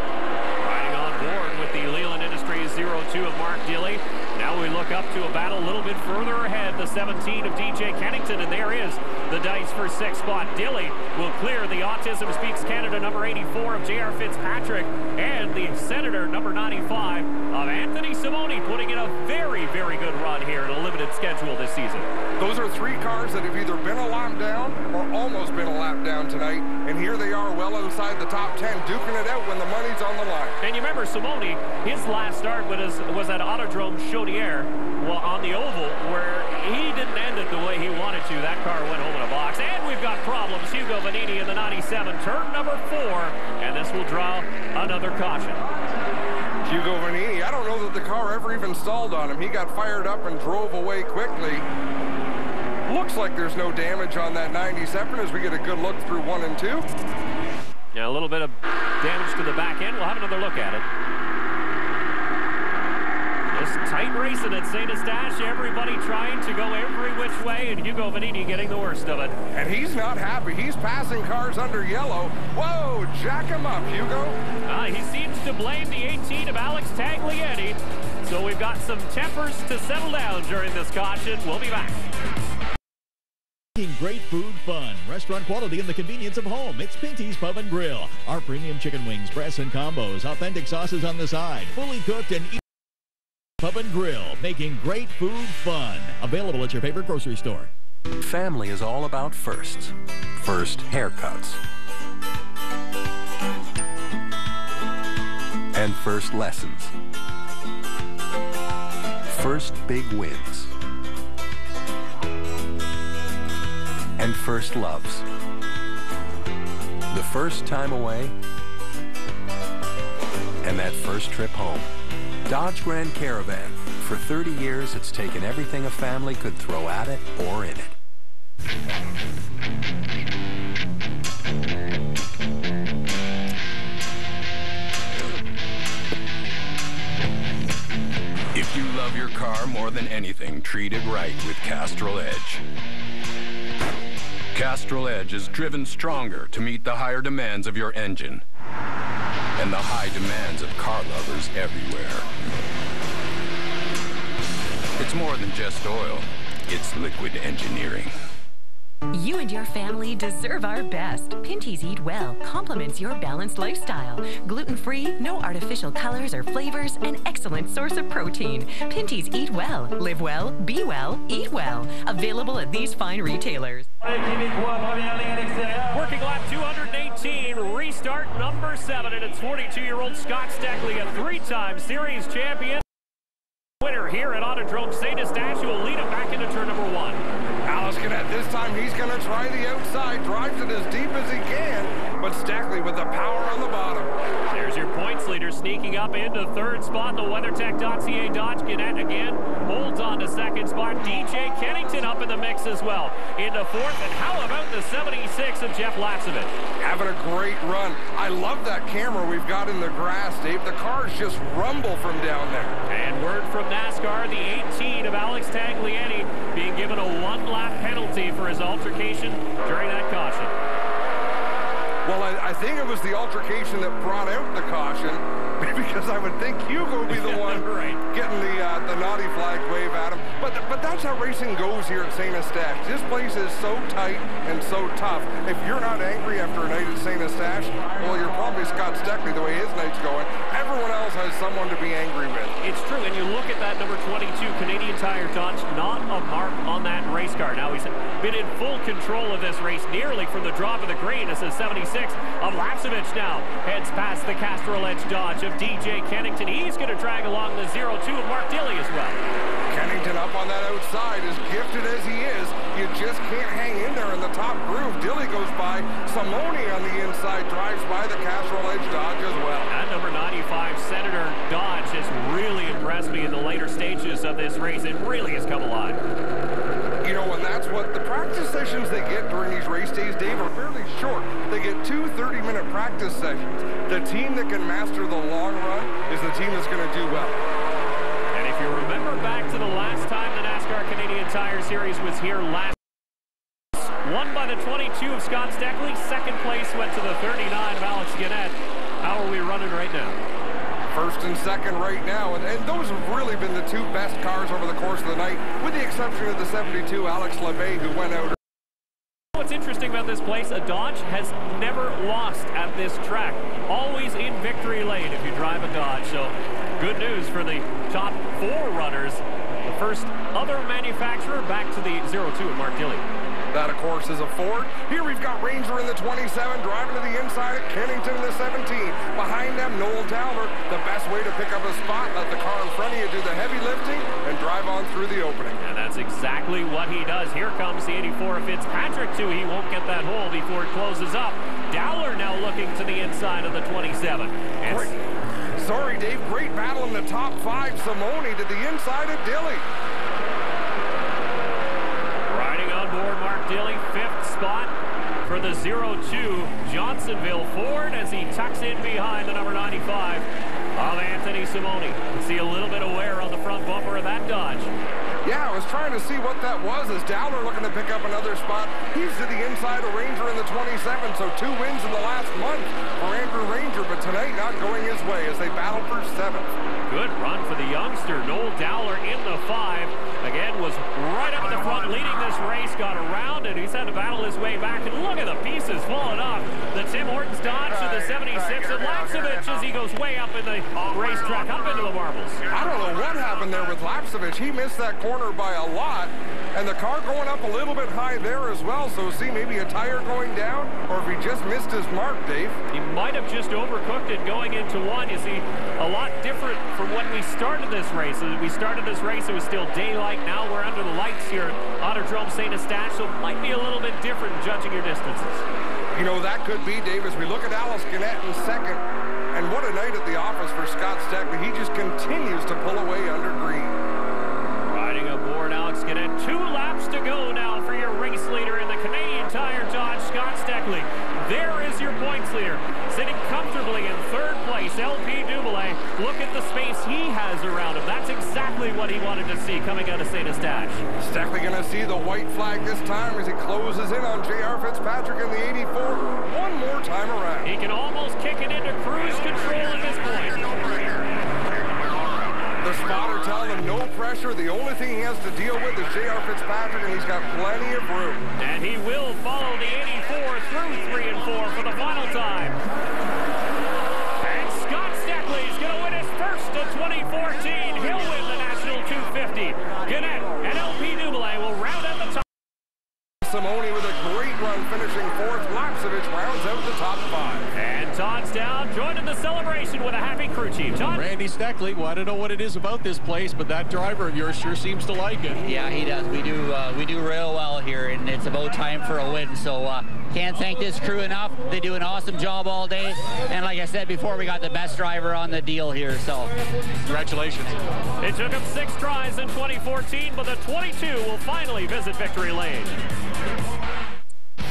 Riding on board with the Leland Industries 0-2 of Mark Dilley. Now we look up to a battle a little bit further ahead, the 17 of DJ Kennington, and there is the dice for 6th spot. Dilley will clear the Autism Speaks Canada number 84 of J.R. Fitzpatrick and the Senator number 95 of Anthony Simoni, putting in a very, very good run here in a limited schedule this season. Those are 3 cars that have either been a lap down or almost been a lap down tonight, and here they are well inside the top 10, duking it out when the money's on the line. And you remember Simoni, his last start was at Autodrome Chaudière, well, on the oval, where he didn't end it the way he wanted to. That car went home in a box. And we've got problems. Hugo Vanini in the 97, turn number 4, and this will draw another caution. Hugo Vanini, I don't know that the car ever even stalled on him. He got fired up and drove away quickly. Looks like there's no damage on that 97 as we get a good look through 1 and 2. Yeah, a little bit of damage to the back end. We'll have another look at it. Just tight racing at St. Eustache. Everybody trying to go every which way, and Hugo Vanini getting the worst of it. And he's not happy. He's passing cars under yellow. Whoa, jack him up, Hugo. He seems to blame the 18 of Alex Tagliani. So we've got some tempers to settle down during this caution. We'll be back. Making great food fun. Restaurant quality and the convenience of home. It's Pinty's Pub and Grill. Our premium chicken wings, breasts, and combos. Authentic sauces on the side. Fully cooked and Pub and Grill, making great food fun. Available at your favorite grocery store. Family is all about firsts. First haircuts. And first lessons. First big wins. And first loves. The first time away. And that first trip home. Dodge Grand Caravan. For 30 years, it's taken everything a family could throw at it or in it. If you love your car more than anything, treat it right with Castrol Edge. Castrol Edge is driven stronger to meet the higher demands of your engine and the high demands of car lovers everywhere. It's more than just oil. It's liquid engineering. You and your family deserve our best. Pinty's Eat Well complements your balanced lifestyle. Gluten-free, no artificial colors or flavors, an excellent source of protein. Pinty's Eat Well. Live well, be well, eat well. Available at these fine retailers. Working lap 218, restart number 7, and it's 42-year-old Scott Steckley, a 3-time series champion. Winner here at Autodrome St. Eustache, who will lead him back into turn number 1. Alice Cadet, this time he's going to try the outside, drives it as deep as he can, but Stackley with the power on the bottom. There's your points leader sneaking up into 3rd spot. The WeatherTech.ca Dodge Cadet again holds on to 2nd spot. DJ Kennington up in the mix as well. Into 4th, and how about the 76 of Jeff Lapsevich? Having a great run. I love that camera we've got in the grass, Dave. The cars just rumble from down there. And word from Nascar, the 18 of Alex Tagliani being given a 1-lap penalty for his altercation during that caution. Well, I think it was the altercation that brought out the caution, because I would think Hugo would be the one right. getting the naughty flag wave at him. But that's how racing goes here at St. Eustache. This place is so tight and so tough. If you're not angry after a night at St. Eustache, well, you're probably Scott Steckley the way his night's going. Everyone else has someone to be angry with. It's true, and you look at that number 22 Canadian Tire Dodge, not a mark on that race car. Now he's been in full control of this race nearly from the drop of the green. This is 76 of Lapsevich now heads past the Castrol Edge Dodge of DJ Kennington. He's going to drag along the 0-2 of Mark Dilley as well. Kennington up on that outside, as gifted as he is, You just can't hang in there in the top groove. Dilly goes by. Simone on the inside drives by the Castrol Edge Dodge as well. That number 95 Senator Dodge has really impressed me in the later stages of this race. It really has come alive. You know, and that's what the practice sessions they get during these race days, Dave, are fairly short. They get 2 30-minute practice sessions. The team that can master the long run is the team that's going to do well. And if you remember back to the last time the NASCAR Canadian Tire Series was here last, won by the 22 of Scott Steckley. Second place went to the 39 of Alex Gannett. How are we running right now? First and second right now, and those have really been the 2 best cars over the course of the night, with the exception of the 72 Alex LeBay, who went out. What's interesting about this place, a Dodge has never lost at this track. Always in victory lane if you drive a Dodge. So good news for the top 4 runners. The first other manufacturer back to the 02 of Mark Dilley. That, of course, is a Ford. Here we've got Ranger in the 27, driving to the inside at Kennington in the 17. Behind them, Noel Dowler. The best way to pick up a spot, let the car in front of you do the heavy lifting and drive on through the opening. And that's exactly what he does. Here comes the 84 of Fitzpatrick, too. He won't get that hole before it closes up. Dowler now looking to the inside of the 27. Sorry, Dave. Great battle in the top 5. Simone to the inside of Dilley. Mark Dilley, 5th spot for the 02 Johnsonville Ford as he tucks in behind the number 95 of Anthony Simone. See a little bit of wear on the front bumper of that Dodge. Yeah, I was trying to see what that was as Dowler looking to pick up another spot. He's to the inside of Ranger in the 27, so 2 wins in the last month for Andrew Ranger, but tonight not going his way as they battle for 7th. Good run for the youngster. Noel Dowler in the 5. Again, was right up in the front, leading this race, got around, and he's had to battle his way back. And look at the pieces falling off. The Tim Hortons Dodge to the 76 of Lapsevich as he goes way up in the racetrack, up into the marbles. I don't know what happened there with Lapsevich. He missed that corner by a lot, and the car going up a little bit high there as well. So see, maybe a tire going down, or if he just missed his mark, Dave. He might have just overcooked it going into 1. You see, a lot different from when we started this race. As we started this race, it was still daylight. Now we're under the lights here at Autodrome St. Eustache, so it might be a little bit different judging your distances. You know, that could be, Dave, as we look at Alex Gannett in second. And what a night at the office for Scott Steckley. He just continues to pull away under green. Riding aboard Alex Gannett. 2 laps to go now for your race leader in the Canadian Tire Dodge, Scott Steckley. There is your points leader. Sitting comfortably in 3rd place, LP Dumoulin. Look at the space he has around him. That's exactly what he wanted to see coming out of St. Eustache. Steckley going to see the white flag this time as he closes in on J.R. Fitzpatrick in the 84 one more time around. He can almost kick it into cruise control at this point. The spotter telling him no pressure. The only thing he has to deal with is J.R. Fitzpatrick, and he's got plenty of room. And he will follow the 84 through 3 and 4 for the final time. And Scott Steckley is going to win his first of 2014. He'll win the National 250. Gannett and LP Dumoulin will round out the top. Simone with a great run, finishing 4th. Lapsevich rounds out the top 5. And Todd's down, joining the celebration with a happy crew chief. Todd? Randy Steckley, well, I don't know what it is about this place, but that driver of yours sure seems to like it. Yeah, he does. We do real well here, and it's about time for a win. So can't thank this crew enough. They do an awesome job all day. And like I said before, we got the best driver on the deal here. So congratulations. It took him 6 tries in 2014, but the 22 will finally visit victory lane.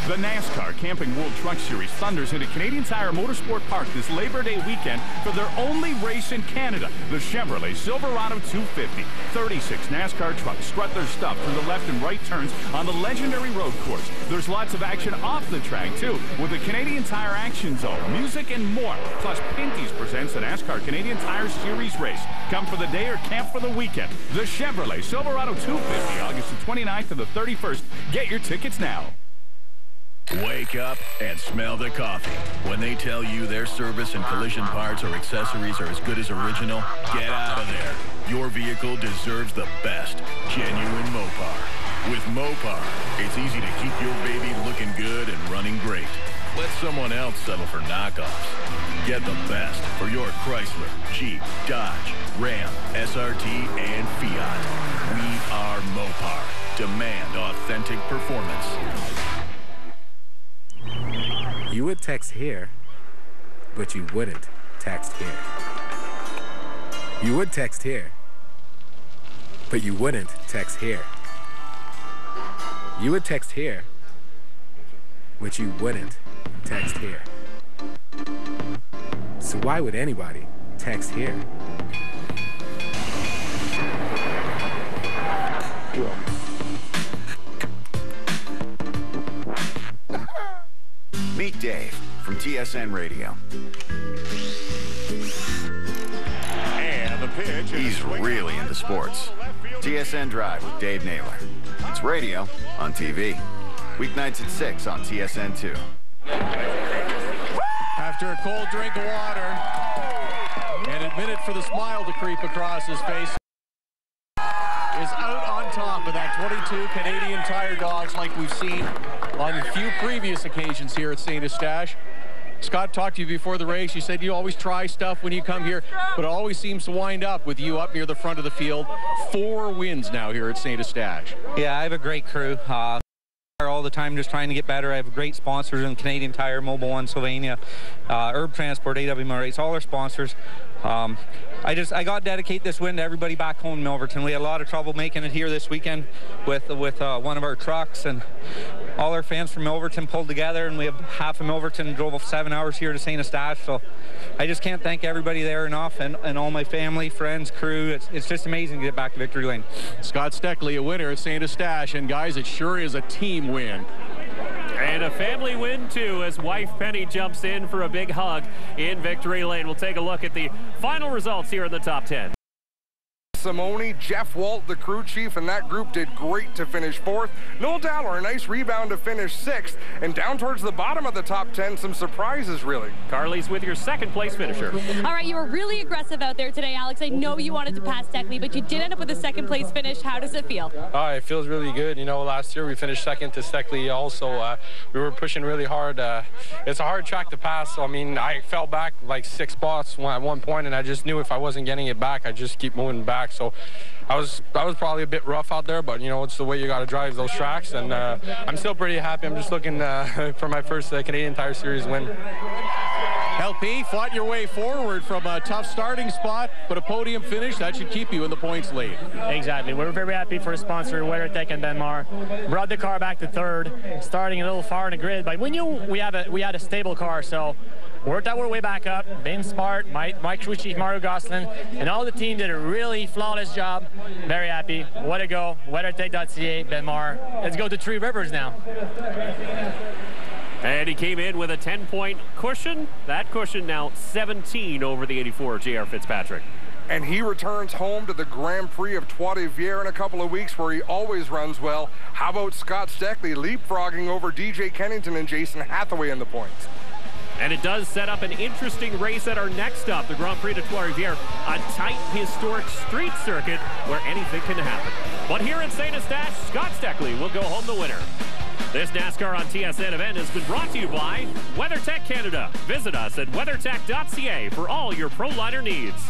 The NASCAR Camping World Truck Series thunders into Canadian Tire Motorsport Park this Labor Day weekend for their only race in Canada, the Chevrolet Silverado 250. 36 NASCAR trucks strut their stuff through the left and right turns on the legendary road course. There's lots of action off the track, too, with the Canadian Tire Action Zone, music, and more. Plus, Pinty's presents the NASCAR Canadian Tire Series race. Come for the day or camp for the weekend. The Chevrolet Silverado 250, August the 29th to the 31st. Get your tickets now. Wake up and smell the coffee. When they tell you their service and collision parts or accessories are as good as original, get out of there. Your vehicle deserves the best. Genuine Mopar. With Mopar, it's easy to keep your baby looking good and running great. Let someone else settle for knockoffs. Get the best for your Chrysler, Jeep, Dodge, Ram, SRT, and Fiat. We are Mopar. demand authentic performance. You would text here, but you wouldn't text here. You would text here, but you wouldn't text here. You would text here, but you wouldn't text here. So why would anybody text here? Meet Dave from TSN Radio. And the pitch. He's really into sports. TSN Drive with Dave Naylor. It's radio on TV. Weeknights at 6 on TSN2. After a cold drink of water and a minute for the smile to creep across his face, is out on top of that 22 Canadian Tire Dogs like we've seen on a few previous occasions here at St. Eustache. Scott talked to you before the race. You said you always try stuff when you come here, but it always seems to wind up with you up near the front of the field. 4 wins now here at St. Eustache. Yeah, I have a great crew. All the time just trying to get better. I have great sponsors in Canadian Tire, Mobile One, Sylvania, Herb Transport, AWMR. It's all our sponsors. I got to dedicate this win to everybody back home in Milverton. We had a lot of trouble making it here this weekend with one of our trucks, and all our fans from Milverton pulled together, and we have half of Milverton drove 7 hours here to St. Eustache. So I just can't thank everybody there enough, and all my family, friends, crew. It's just amazing to get back to victory lane. Scott Steckley, a winner at St. Eustache, and guys, it sure is a team win. And a family win, too, as wife Penny jumps in for a big hug in victory lane. We'll take a look at the final results here in the top 10. Simone, Jeff Walt, the crew chief, and that group did great to finish 4th. Noel Dowler, a nice rebound to finish 6th. And down towards the bottom of the top 10, some surprises, really. Carly's with your second place finisher. All right, you were really aggressive out there today, Alex. I know you wanted to pass Steckley, but you did end up with a second place finish. How does it feel? It feels really good. You know, last year we finished second to Steckley also. We were pushing really hard. It's a hard track to pass, so I mean, I fell back like 6 spots at one point, and I just knew if I wasn't getting it back, I'd just keep moving back. So I was probably a bit rough out there, but you know, it's the way you got to drive those tracks, and I'm still pretty happy. I'm just looking for my first Canadian Tire Series win. LP fought your way forward from a tough starting spot, but a podium finish, that should keep you in the points lead. Exactly. We're very happy for a sponsor, WeatherTech and Benmar. Brought the car back to 3rd, starting a little far in the grid, but we knew we had a stable car, so worked our way back up. Ben Smart, my crew chief Mario Gosselin, and all the team did a really flawless job. Very happy. Way to go. WeatherTech.ca, Benmar. Let's go to 3 Rivers now. And he came in with a 10-point cushion. That cushion now 17 over the 84 J.R. Fitzpatrick. And he returns home to the Grand Prix of Trois-Rivières in a couple of weeks, where he always runs well. How about Scott Steckley leapfrogging over DJ Kennington and Jason Hathaway in the points? And it does set up an interesting race at our next stop, the Grand Prix de Trois-Rivières, a tight, historic street circuit where anything can happen. But here at St. Eustache, Scott Steckley will go home the winner. This NASCAR on TSN event has been brought to you by WeatherTech Canada. Visit us at weathertech.ca for all your ProLiner needs.